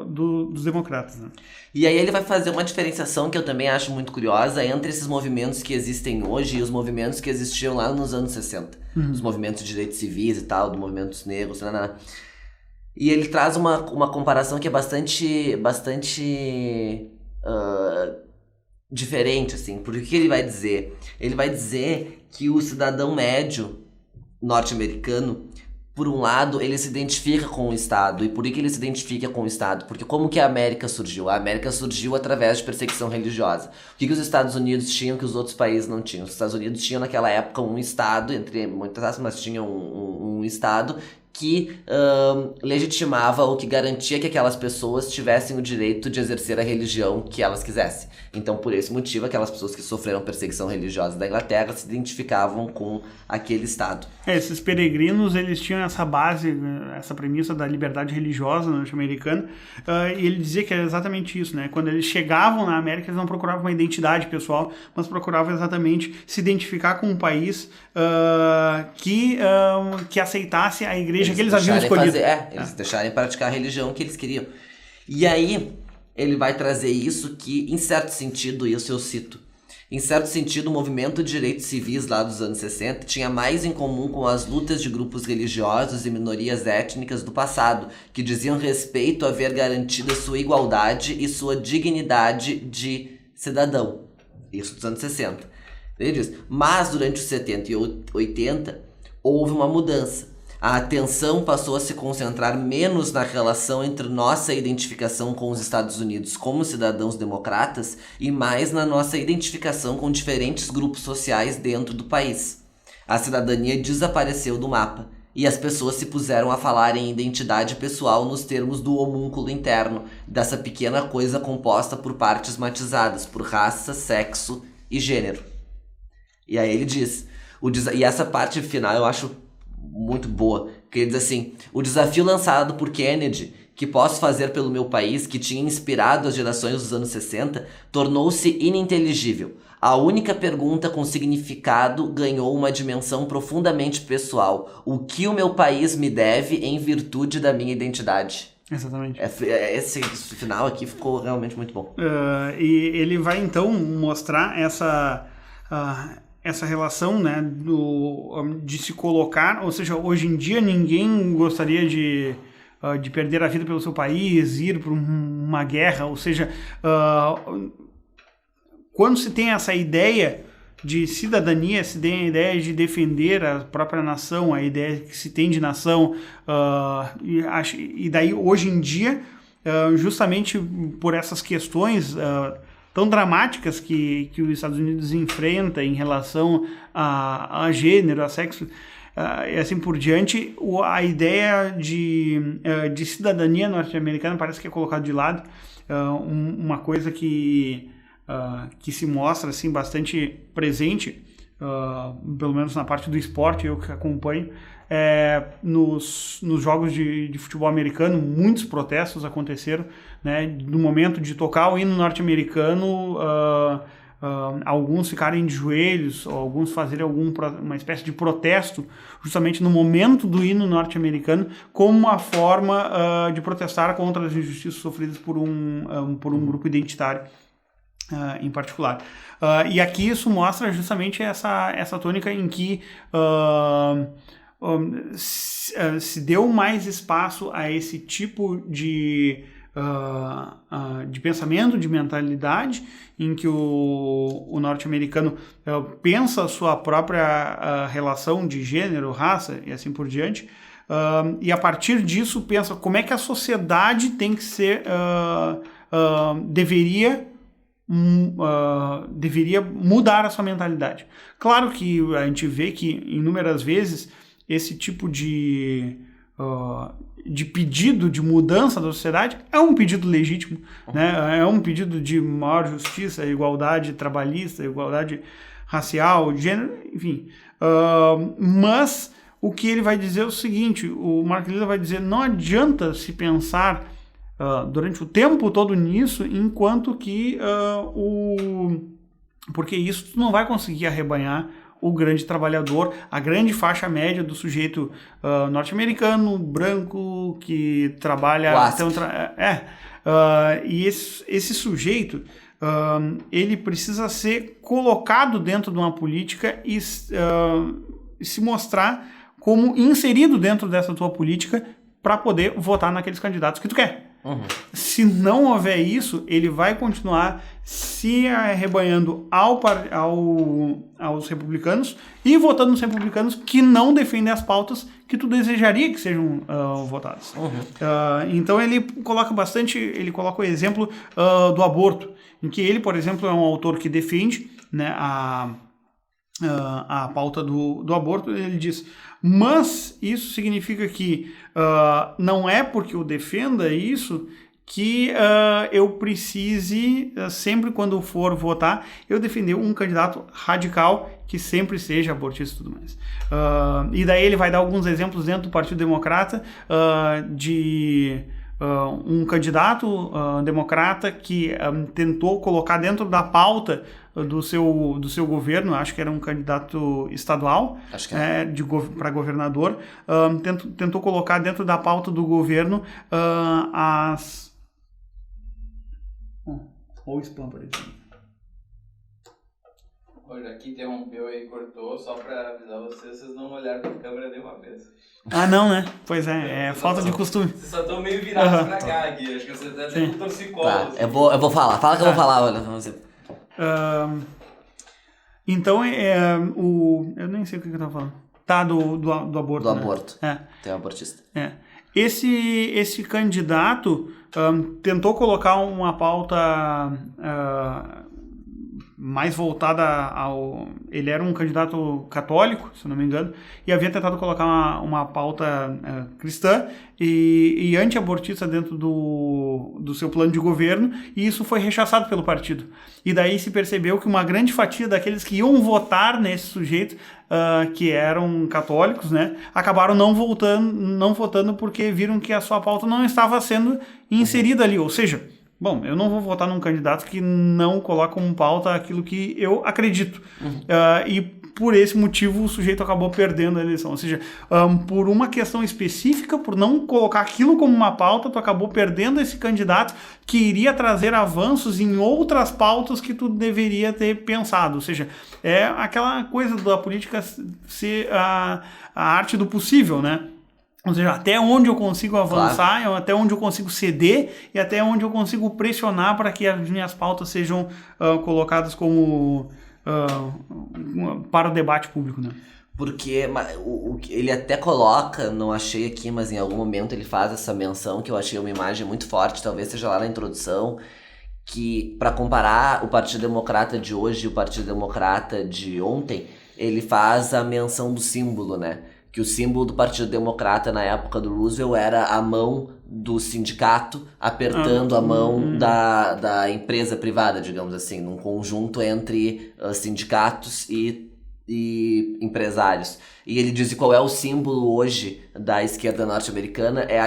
dos democratas, né? E aí ele vai fazer uma diferenciação que eu também acho muito curiosa entre esses movimentos que existem hoje e os movimentos que existiam lá nos anos 60. Os movimentos de direitos civis e tal, dos movimentos negros, E ele traz uma comparação que é bastante diferente, assim. Porque o que ele vai dizer? Ele vai dizer que o cidadão médio norte-americano, por um lado, ele se identifica com o Estado. E por que ele se identifica com o Estado? Porque como que a América surgiu? A América surgiu através de perseguição religiosa. O que os Estados Unidos tinham que os outros países não tinham? Os Estados Unidos tinham naquela época um Estado, entre muitas aspas, mas tinham um Estado que legitimava ou que garantia que aquelas pessoas tivessem o direito de exercer a religião que elas quisessem. Então, por esse motivo, aquelas pessoas que sofreram perseguição religiosa da Inglaterra se identificavam com aquele Estado. Esses peregrinos, eles tinham essa base, essa premissa da liberdade religiosa norte-americana, e ele dizia que era exatamente isso, né? Quando eles chegavam na América, eles não procuravam uma identidade pessoal, mas procuravam exatamente se identificar com um país que aceitasse a igreja que eles haviam escolhido. Eles deixarem praticar a religião que eles queriam. E aí, ele vai trazer isso que, em certo sentido, isso eu cito, em certo sentido, o movimento de direitos civis lá dos anos 60 tinha mais em comum com as lutas de grupos religiosos e minorias étnicas do passado, que diziam respeito a ver garantida sua igualdade e sua dignidade de cidadão. Isso dos anos 60. Ele diz, mas durante os 70 e 80, houve uma mudança. A atenção passou a se concentrar menos na relação entre nossa identificação com os Estados Unidos como cidadãos democratas e mais na nossa identificação com diferentes grupos sociais dentro do país. A cidadania desapareceu do mapa e as pessoas se puseram a falar em identidade pessoal nos termos do homúnculo interno, dessa pequena coisa composta por partes matizadas por raça, sexo e gênero. E aí ele diz, e essa parte final eu acho muito boa, que ele diz assim, o desafio lançado por Kennedy, que posso fazer pelo meu país, que tinha inspirado as gerações dos anos 60, tornou-se ininteligível. A única pergunta com significado ganhou uma dimensão profundamente pessoal. O que o meu país me deve em virtude da minha identidade? Exatamente. Esse final aqui ficou realmente muito bom. E ele vai então mostrar essa relação, né, de se colocar, ou seja, hoje em dia ninguém gostaria de perder a vida pelo seu país, ir para uma guerra, ou seja, quando se tem essa ideia de cidadania, se tem a ideia de defender a própria nação, a ideia que se tem de nação, e daí hoje em dia, justamente por essas questões tão dramáticas que os Estados Unidos enfrenta em relação a gênero, a sexo, e assim por diante, a ideia de cidadania norte-americana parece que é colocado de lado. Uma coisa que se mostra assim, bastante presente, pelo menos na parte do esporte, eu que acompanho, nos jogos de futebol americano, muitos protestos aconteceram, né, no momento de tocar o hino norte-americano, alguns ficarem de joelhos, ou alguns fazerem uma espécie de protesto justamente no momento do hino norte-americano, como uma forma de protestar contra as injustiças sofridas por um grupo identitário em particular. E aqui isso mostra justamente essa tônica em que se deu mais espaço a esse tipo de pensamento, de mentalidade, em que o norte-americano pensa a sua própria relação de gênero, raça e assim por diante, e a partir disso pensa como é que a sociedade tem que ser, deveria mudar a sua mentalidade. Claro que a gente vê que inúmeras vezes esse tipo de pedido de mudança da sociedade é um pedido legítimo, né? É um pedido de maior justiça, igualdade trabalhista, igualdade racial, gênero, enfim. Mas o que ele vai dizer é o seguinte, o Mark Lilla vai dizer, não adianta se pensar durante o tempo todo nisso, enquanto que porque isso tu não vai conseguir arrebanhar o grande trabalhador, a grande faixa média do sujeito norte-americano, branco, que trabalha... E esse sujeito, ele precisa ser colocado dentro de uma política e se mostrar como inserido dentro dessa tua política para poder votar naqueles candidatos que tu quer. Uhum. Se não houver isso, ele vai continuar se arrebanhando aos republicanos e votando nos republicanos que não defendem as pautas que tu desejaria que sejam votadas. Uhum. Então ele coloca o exemplo do aborto, em que ele, por exemplo, é um autor que defende, né, a pauta do aborto. Ele diz, mas isso significa que não é porque eu defenda isso que eu precise, sempre quando for votar, eu defender um candidato radical que sempre seja abortista e tudo mais. E daí ele vai dar alguns exemplos dentro do Partido Democrata de um candidato democrata que tentou colocar dentro da pauta do seu governo, acho que era um candidato estadual, para governador, tentou colocar dentro da pauta do governo ou spam, por exemplo. Olha, aqui interrompeu e cortou, só para avisar vocês não olharam pra câmera nenhuma vez. Ah, não, né? Pois é falta de costume. Vocês só estão meio virados pra cá aqui, acho que vocês até têm um torcicolo. Tá, assim. eu vou falar, fala que eu vou falar, olha, vamos ver. Então, eu nem sei o que eu tava falando. Tá, do aborto. Do né? aborto. Tem um abortista. Esse candidato tentou colocar uma pauta mais voltada ele era um candidato católico, se não me engano, e havia tentado colocar uma pauta cristã e anti-abortista dentro do seu plano de governo, e isso foi rechaçado pelo partido. E daí se percebeu que uma grande fatia daqueles que iam votar nesse sujeito, que eram católicos, né, acabaram não votando porque viram que a sua pauta não estava sendo inserida ali, ou seja, bom, eu não vou votar num candidato que não coloca como pauta aquilo que eu acredito. E por esse motivo o sujeito acabou perdendo a eleição. Ou seja, por uma questão específica, por não colocar aquilo como uma pauta, tu acabou perdendo esse candidato que iria trazer avanços em outras pautas que tu deveria ter pensado. Ou seja, é aquela coisa da política ser a arte do possível, né? Ou seja, até onde eu consigo avançar, claro, até onde eu consigo ceder e até onde eu consigo pressionar para que as minhas pautas sejam colocadas como para o debate público, né? Porque ele até coloca, não achei aqui, mas em algum momento ele faz essa menção que eu achei uma imagem muito forte, talvez seja lá na introdução, que para comparar o Partido Democrata de hoje e o Partido Democrata de ontem, ele faz a menção do símbolo, né? que o símbolo do Partido Democrata na época do Roosevelt era a mão do sindicato apertando a mão da empresa privada, digamos assim, num conjunto entre sindicatos e empresários. E ele diz que qual é o símbolo hoje da esquerda norte-americana, é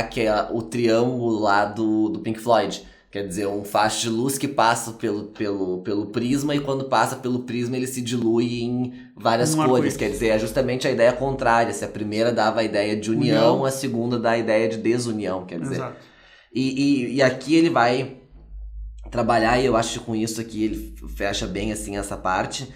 o triângulo lá do Pink Floyd. Quer dizer, um facho de luz que passa pelo prisma, e quando passa pelo prisma ele se dilui em várias cores. Quer dizer, é justamente a ideia contrária. Se a primeira dava a ideia de união, a segunda dá a ideia de desunião, quer dizer. Exato. E aqui ele vai trabalhar, e eu acho que com isso aqui ele fecha bem assim essa parte.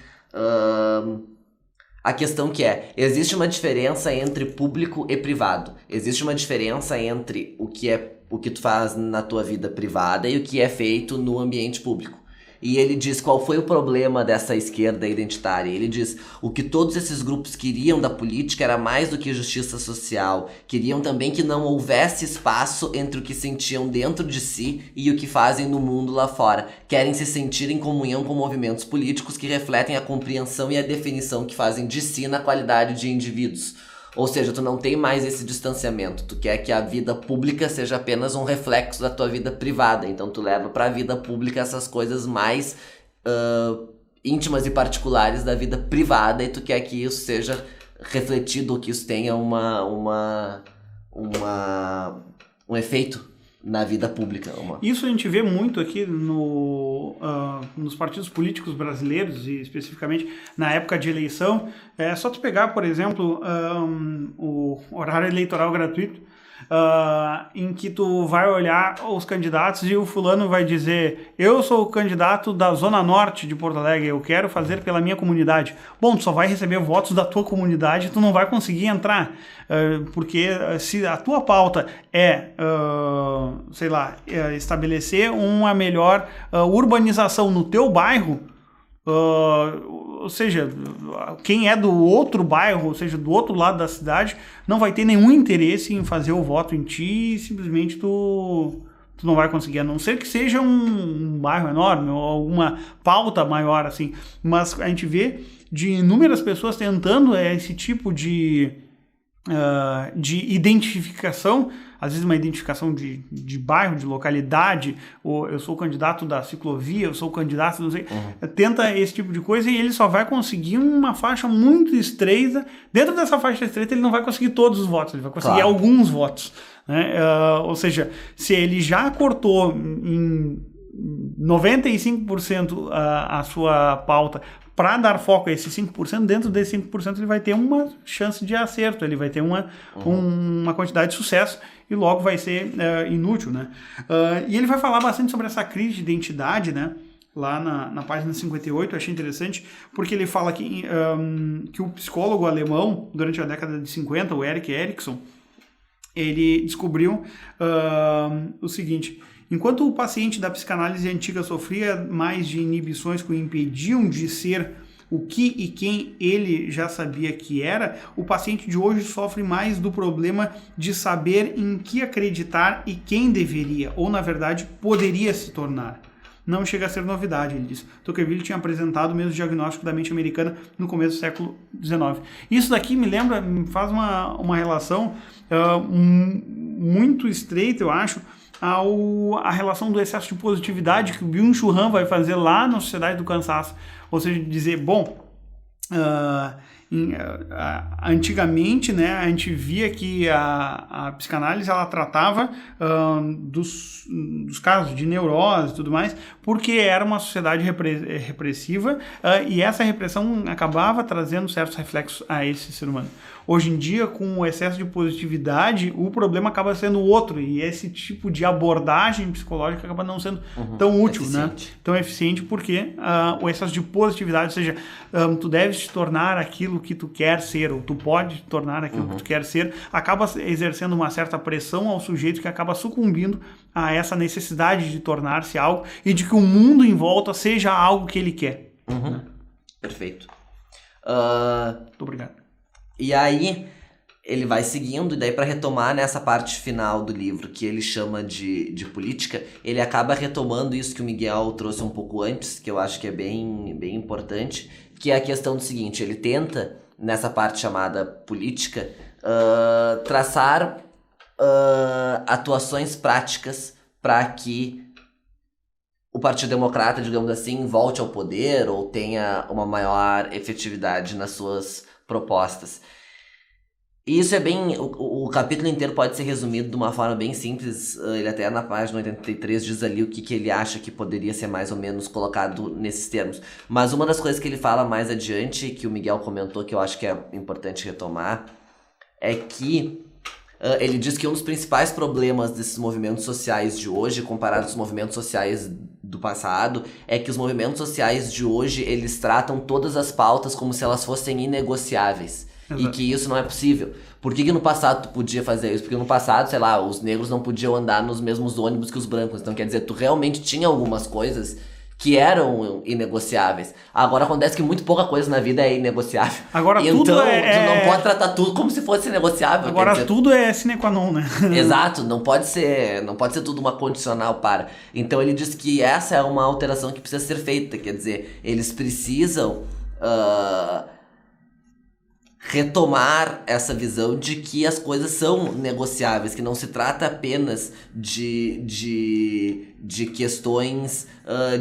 A questão que existe uma diferença entre público e privado. Existe uma diferença entre o que tu faz na tua vida privada e o que é feito no ambiente público. E ele diz qual foi o problema dessa esquerda identitária. Ele diz o que todos esses grupos queriam da política era mais do que justiça social. Queriam também que não houvesse espaço entre o que sentiam dentro de si e o que fazem no mundo lá fora. Querem se sentir em comunhão com movimentos políticos que refletem a compreensão e a definição que fazem de si na qualidade de indivíduos. Ou seja, tu não tem mais esse distanciamento. Tu quer que a vida pública seja apenas um reflexo da tua vida privada. Então tu leva pra vida pública essas coisas mais íntimas e particulares da vida privada, e tu quer que isso seja refletido, ou que isso tenha um efeito na vida pública. Isso a gente vê muito aqui nos partidos políticos brasileiros, e especificamente na época de eleição. É só tu pegar, por exemplo, o horário eleitoral gratuito, em que tu vai olhar os candidatos e o fulano vai dizer: eu sou o candidato da Zona Norte de Porto Alegre, eu quero fazer pela minha comunidade. Bom, tu só vai receber votos da tua comunidade, tu não vai conseguir entrar, porque se a tua pauta estabelecer uma melhor urbanização no teu bairro, ou seja, quem é do outro bairro, ou seja, do outro lado da cidade, não vai ter nenhum interesse em fazer o voto em ti, e simplesmente tu não vai conseguir, a não ser que seja um bairro enorme ou alguma pauta maior, assim. Mas a gente vê de inúmeras pessoas tentando esse tipo de identificação, às vezes uma identificação de bairro, de localidade, ou eu sou o candidato da ciclovia, eu sou o candidato, não sei, tenta esse tipo de coisa, e ele só vai conseguir uma faixa muito estreita. Dentro dessa faixa estreita ele não vai conseguir todos os votos, ele vai conseguir alguns votos, né? Ou seja, se ele já cortou em 95% a sua pauta para dar foco a esses 5%, dentro desses 5% ele vai ter uma chance de acerto, ele vai ter uma quantidade de sucesso, e logo vai ser inútil, né? E ele vai falar bastante sobre essa crise de identidade, né? Lá na página 58, eu achei interessante, porque ele fala que o psicólogo alemão, durante a década de 50, o Erik Erikson, ele descobriu o seguinte: enquanto o paciente da psicanálise antiga sofria mais de inibições que o impediam de ser o que e quem ele já sabia que era, o paciente de hoje sofre mais do problema de saber em que acreditar e quem deveria, ou na verdade, poderia se tornar. Não chega a ser novidade, ele diz. Tocqueville tinha apresentado o mesmo diagnóstico da mente americana no começo do século XIX. Isso daqui me faz uma relação muito estreita, eu acho, a relação do excesso de positividade que o Byung-Chul Han vai fazer lá na Sociedade do Cansaço. Ou seja, dizer, bom, antigamente, né, a gente via que a psicanálise ela tratava dos casos de neurose e tudo mais, porque era uma sociedade repressiva, e essa repressão acabava trazendo certos reflexos a esse ser humano. Hoje em dia, com o excesso de positividade, o problema acaba sendo outro, e esse tipo de abordagem psicológica acaba não sendo tão útil, eficiente, né? Tão eficiente, porque o excesso de positividade, ou seja, tu deves te tornar aquilo que tu quer ser, ou tu pode te tornar aquilo que tu quer ser, acaba exercendo uma certa pressão ao sujeito, que acaba sucumbindo a essa necessidade de tornar-se algo, e de que o mundo em volta seja algo que ele quer. Né? Perfeito. Muito obrigado. E aí ele vai seguindo, e daí para retomar nessa parte final do livro, que ele chama de política, ele acaba retomando isso que o Miguel trouxe um pouco antes, que eu acho que é bem, bem importante, que é a questão do seguinte: ele tenta, nessa parte chamada política, traçar atuações práticas para que o Partido Democrata, digamos assim, volte ao poder ou tenha uma maior efetividade nas suas propostas. E isso é bem... O capítulo inteiro pode ser resumido de uma forma bem simples. Ele até na página 83 diz ali o que ele acha que poderia ser mais ou menos colocado nesses termos. Mas uma das coisas que ele fala mais adiante, que o Miguel comentou, que eu acho que é importante retomar, é que ele diz que um dos principais problemas desses movimentos sociais de hoje, comparado aos movimentos sociais do passado, é que os movimentos sociais de hoje, eles tratam todas as pautas como se elas fossem inegociáveis. Exato. E que isso não é possível. Por que no passado tu podia fazer isso? Porque no passado, sei lá, os negros não podiam andar nos mesmos ônibus que os brancos. Então, quer dizer, tu realmente tinha algumas coisas que eram inegociáveis. Agora acontece que muito pouca coisa na vida é inegociável. Agora então, tudo tu não pode tratar tudo como se fosse negociável. Agora dizer, tudo é sine qua non, né? Exato, não pode ser tudo uma condicional para. Então ele diz que essa é uma alteração que precisa ser feita, quer dizer, eles precisam retomar essa visão de que as coisas são negociáveis, que não se trata apenas de questões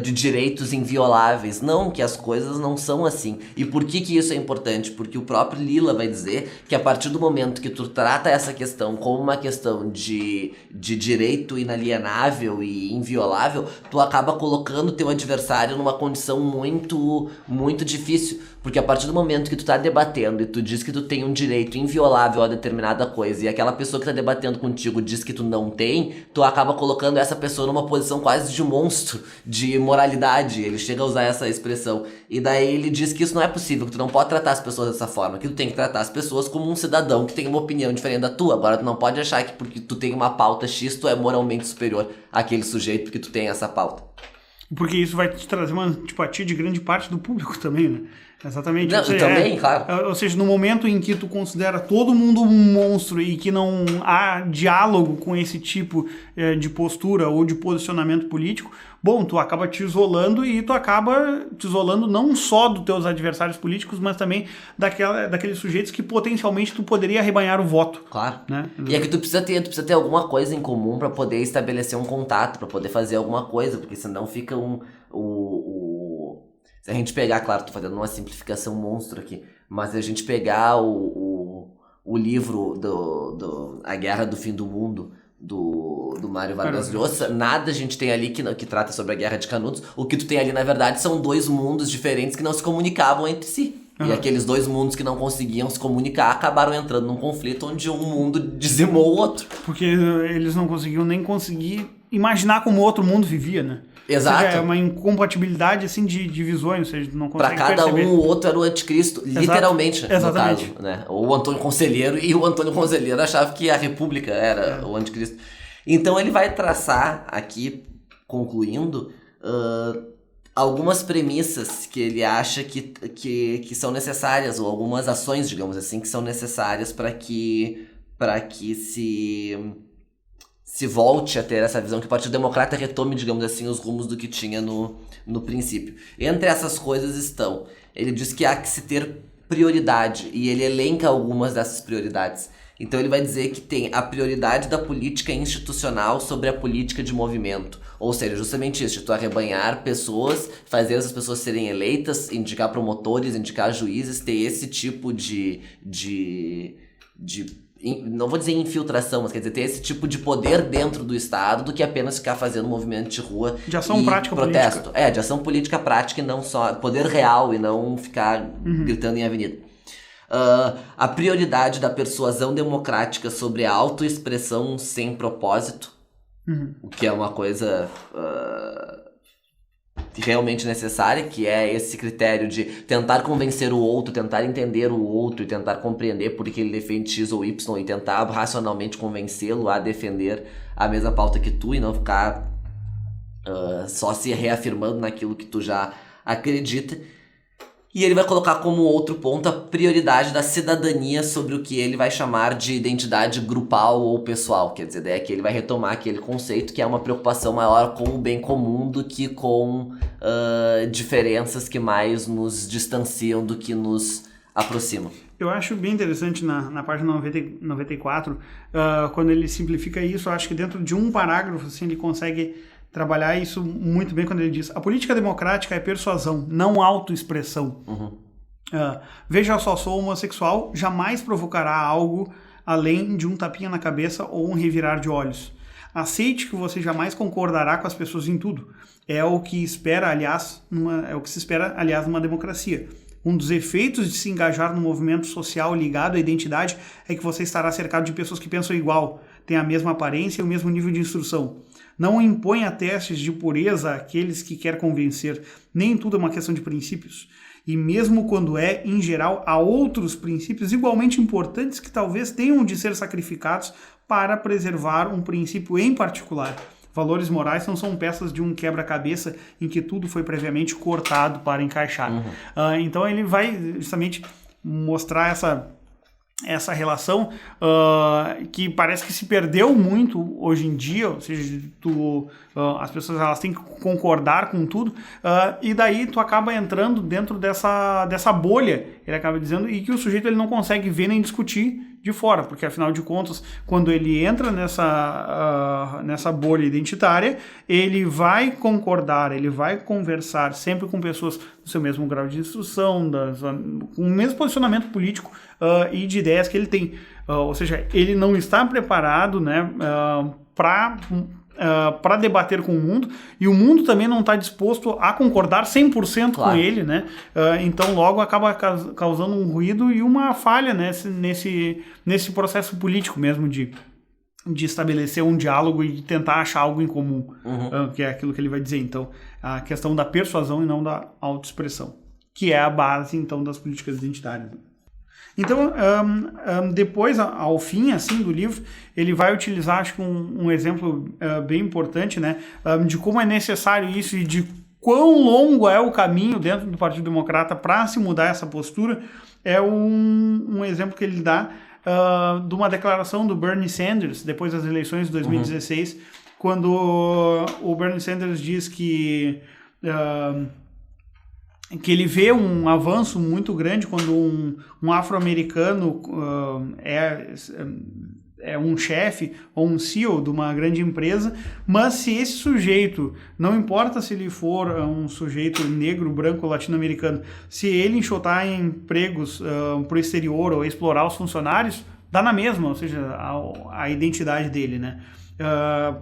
de direitos invioláveis. Não, que as coisas não são assim. E por que isso é importante? Porque o próprio Lilla vai dizer que a partir do momento que tu trata essa questão como uma questão de direito inalienável e inviolável, tu acaba colocando teu adversário numa condição muito, muito difícil. Porque a partir do momento que tu tá debatendo e tu diz que tu tem um direito inviolável a determinada coisa e aquela pessoa que tá debatendo contigo diz que tu não tem, tu acaba colocando essa pessoa numa posição quase de monstro, de moralidade. Ele chega a usar essa expressão. E daí ele diz que isso não é possível, que tu não pode tratar as pessoas dessa forma, que tu tem que tratar as pessoas como um cidadão que tem uma opinião diferente da tua. Agora tu não pode achar que porque tu tem uma pauta X, tu é moralmente superior àquele sujeito porque tu tem essa pauta. Porque isso vai te trazer uma antipatia de grande parte do público também, né? Exatamente. Não, também, claro. Ou seja, no momento em que tu considera todo mundo um monstro e que não há diálogo com esse tipo de postura ou de posicionamento político, bom, tu acaba te isolando e tu acaba te isolando não só dos teus adversários políticos, mas também daqueles sujeitos que potencialmente tu poderia arrebanhar o voto. Claro. Né? E é que tu precisa ter alguma coisa em comum para poder estabelecer um contato, para poder fazer alguma coisa, porque senão fica se a gente pegar, claro, tô fazendo uma simplificação monstro aqui, mas se a gente pegar o livro A Guerra do Fim do Mundo, do Mário Vargas Llosa, nada a gente tem ali que trata sobre a Guerra de Canudos. O que tu tem ali, na verdade, são dois mundos diferentes que não se comunicavam entre si. E aqueles dois mundos que não conseguiam se comunicar acabaram entrando num conflito onde um mundo dizimou o outro. Porque eles não conseguiam nem conseguir imaginar como o outro mundo vivia, né? Exato. Ou seja, é uma incompatibilidade assim de visões, ou seja, não consegue perceber. Pra cada um, o outro era o anticristo, literalmente, exatamente. No caso, né? O Antônio Conselheiro, e o Antônio Conselheiro achava que a República era o anticristo. Então ele vai traçar aqui, concluindo, algumas premissas que ele acha que são necessárias, ou algumas ações, digamos assim, que são necessárias para que se volte a ter essa visão, que o Partido Democrata retome, digamos assim, os rumos do que tinha no princípio. Entre essas coisas estão, ele diz que há que se ter prioridade, e ele elenca algumas dessas prioridades. Então ele vai dizer que tem a prioridade da política institucional sobre a política de movimento. Ou seja, justamente isso, de tu arrebanhar pessoas, fazer essas pessoas serem eleitas, indicar promotores, indicar juízes, ter esse tipo de não vou dizer infiltração, mas quer dizer, ter esse tipo de poder dentro do Estado do que apenas ficar fazendo movimento de rua de ação prática protesto. Política. De ação política prática e não só poder real e não ficar gritando em avenida. A prioridade da persuasão democrática sobre a autoexpressão sem propósito, o que é uma coisa realmente necessária, que é esse critério de tentar convencer o outro, tentar entender o outro e tentar compreender por que ele defende X ou Y e tentar racionalmente convencê-lo a defender a mesma pauta que tu e não ficar só se reafirmando naquilo que tu já acredita. E ele vai colocar como outro ponto a prioridade da cidadania sobre o que ele vai chamar de identidade grupal ou pessoal. Quer dizer, é que ele vai retomar aquele conceito que é uma preocupação maior com o bem comum do que com diferenças que mais nos distanciam do que nos aproximam. Eu acho bem interessante na página 94, quando ele simplifica isso. Eu acho que dentro de um parágrafo assim, ele consegue trabalhar isso muito bem quando ele diz: a política democrática é persuasão, não autoexpressão. Veja só, sou homossexual, jamais provocará algo além de um tapinha na cabeça ou um revirar de olhos. Aceite que você jamais concordará com as pessoas em tudo. É o que se espera, aliás, numa democracia. Um dos efeitos de se engajar no movimento social ligado à identidade é que você estará cercado de pessoas que pensam igual, têm a mesma aparência e o mesmo nível de instrução. Não imponha testes de pureza àqueles que quer convencer. Nem tudo é uma questão de princípios. E mesmo quando é, em geral, há outros princípios igualmente importantes que talvez tenham de ser sacrificados para preservar um princípio em particular. Valores morais não são peças de um quebra-cabeça em que tudo foi previamente cortado para encaixar. Então ele vai justamente mostrar essa relação que parece que se perdeu muito hoje em dia, ou seja, as pessoas elas têm que concordar com tudo, e daí tu acaba entrando dentro dessa bolha, ele acaba dizendo, e que o sujeito ele não consegue ver nem discutir de fora, porque afinal de contas, quando ele entra nessa bolha identitária, ele vai concordar, ele vai conversar sempre com pessoas do seu mesmo grau de instrução, com o mesmo posicionamento político e de ideias que ele tem. Ou seja, ele não está preparado, né, para debater com o mundo, e o mundo também não está disposto a concordar 100% com ele, né? Então logo acaba causando um ruído e uma falha nesse processo político mesmo de estabelecer um diálogo e de tentar achar algo em comum, que é aquilo que ele vai dizer. Então, a questão da persuasão e não da autoexpressão, que é a base, então, das políticas identitárias. Então, depois, ao fim assim, do livro, ele vai utilizar, acho que um exemplo bem importante, né, de como é necessário isso e de quão longo é o caminho dentro do Partido Democrata para se mudar essa postura. É um exemplo que ele dá de uma declaração do Bernie Sanders, depois das eleições de 2016, quando o Bernie Sanders diz que ele vê um avanço muito grande quando um afro-americano é um chefe ou um CEO de uma grande empresa, mas se esse sujeito, não importa se ele for um sujeito negro, branco, latino-americano, se ele enxotar em empregos para o exterior ou explorar os funcionários, dá na mesma, ou seja, a identidade dele, né?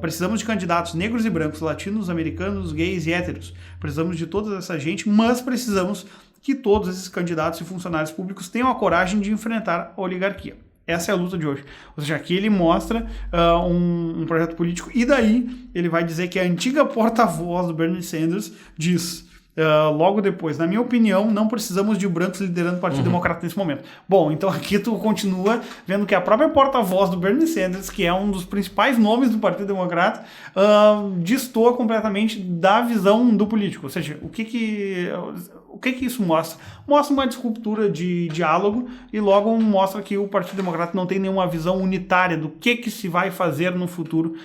Precisamos de candidatos negros e brancos, latinos, americanos, gays e héteros. Precisamos de toda essa gente, mas precisamos que todos esses candidatos e funcionários públicos tenham a coragem de enfrentar a oligarquia. Essa é a luta de hoje. Ou seja, aqui ele mostra um projeto político, e daí ele vai dizer que a antiga porta-voz do Bernie Sanders diz... logo depois, na minha opinião, não precisamos de brancos liderando o Partido Democrata nesse momento. Bom, então aqui tu continua vendo que a própria porta-voz do Bernie Sanders, que é um dos principais nomes do Partido Democrata, destoa completamente da visão do político. Ou seja, o que isso mostra? Mostra uma disruptura de diálogo e logo mostra que o Partido Democrata não tem nenhuma visão unitária do que se vai fazer no futuro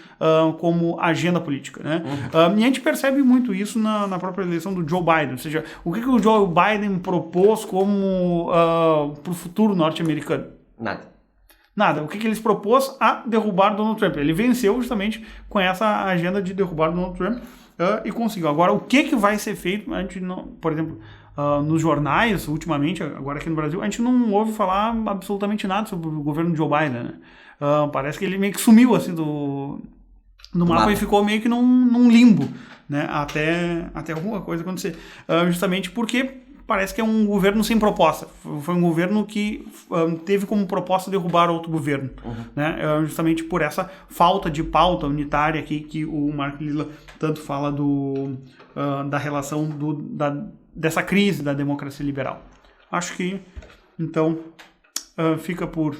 como agenda política, né? E a gente percebe muito isso na própria eleição do Joe Biden, ou seja, o que o Joe Biden propôs como para o futuro norte-americano? Nada. O que ele propôs? A derrubar Donald Trump. Ele venceu justamente com essa agenda de derrubar Donald Trump e conseguiu. Agora, o que vai ser feito? A gente não, por exemplo, nos jornais, ultimamente, agora aqui no Brasil, a gente não ouve falar absolutamente nada sobre o governo de Joe Biden, né? Parece que ele meio que sumiu assim do mapa e ficou meio que num limbo, né? Até alguma coisa acontecer. Justamente porque parece que é um governo sem proposta. Foi um governo que teve como proposta derrubar outro governo, né? Justamente por essa falta de pauta unitária aqui que o Mark Lilla tanto fala da relação dessa crise da democracia liberal. Acho que, então, fica por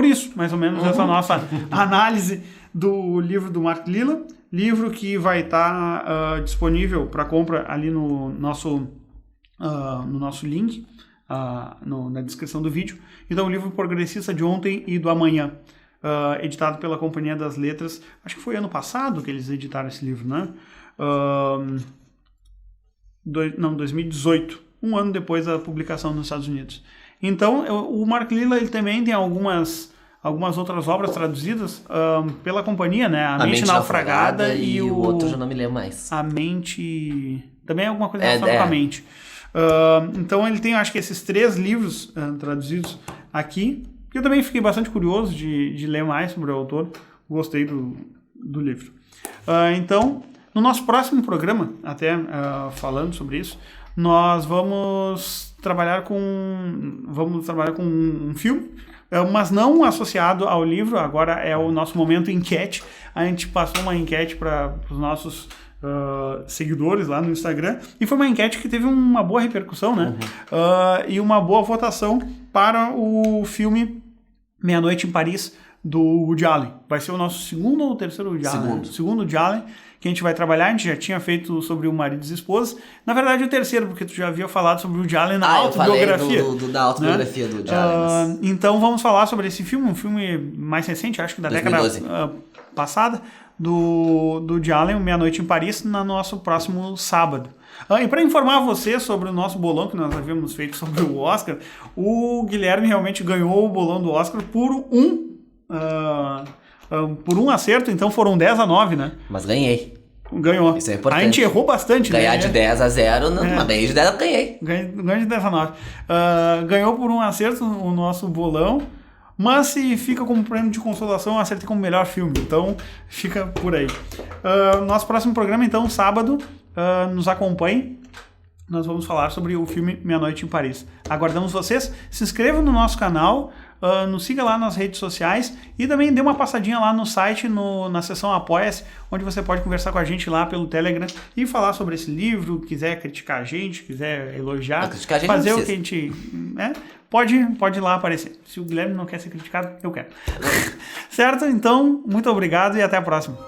isso, mais ou menos, essa nossa análise do livro do Mark Lilla, livro que vai estar disponível para compra ali no nosso link, na descrição do vídeo. Então, o livro Progressista de Ontem e do Amanhã, editado pela Companhia das Letras. Acho que foi ano passado que eles editaram esse livro, né? 2018, um ano depois da publicação nos Estados Unidos. Então, o Mark Lilla ele também tem algumas outras obras traduzidas pela companhia, né? A Mente Naufragada e o outro já não me lembro mais. A Mente... Também é alguma coisa relacionada com a mente. Então ele tem, acho que esses 3 livros traduzidos aqui. Eu também fiquei bastante curioso de ler mais sobre o autor. Gostei do livro. Então, no nosso próximo programa, até falando sobre isso, nós vamos trabalhar com um filme, mas não associado ao livro. Agora é o nosso momento enquete. A gente passou uma enquete para os nossos seguidores lá no Instagram, e foi uma enquete que teve uma boa repercussão, né? E uma boa votação para o filme Meia-Noite em Paris, do Woody Allen. Vai ser o nosso segundo ou terceiro Woody Allen? Segundo Woody Allen, que a gente vai trabalhar. A gente já tinha feito sobre o Maridos e Esposas. Na verdade, o terceiro, porque tu já havia falado sobre o Woody Allen na autobiografia. Da autobiografia, né? Do Woody Allen. Então vamos falar sobre esse filme, um filme mais recente, acho que da 2012. Década passada, do Woody Allen, Meia-Noite em Paris, no nosso próximo sábado. E para informar você sobre o nosso bolão que nós havíamos feito sobre o Oscar, o Guilherme realmente ganhou o bolão do Oscar por um acerto, então foram 10-9, né? Mas ganhei. Ganhou. Isso é importante. A gente errou bastante, ganhar, né? De 10-0, mas ganhei de 10 eu ganhei. Ganhei de 10-9. Ganhou por um acerto o nosso bolão, mas se fica como prêmio de consolação, eu acertei como melhor filme. Então, fica por aí. Nosso próximo programa, então, sábado, nos acompanhe. Nós vamos falar sobre o filme Meia-Noite em Paris. Aguardamos vocês. Se inscreva no nosso canal, nos siga lá nas redes sociais e também dê uma passadinha lá no site, na seção Apoia-se, onde você pode conversar com a gente lá pelo Telegram e falar sobre esse livro, quiser criticar a gente, quiser elogiar, fazer o que a gente... Pode ir lá aparecer. Se o Guilherme não quer ser criticado, eu quero. Certo? Então, muito obrigado e até a próxima.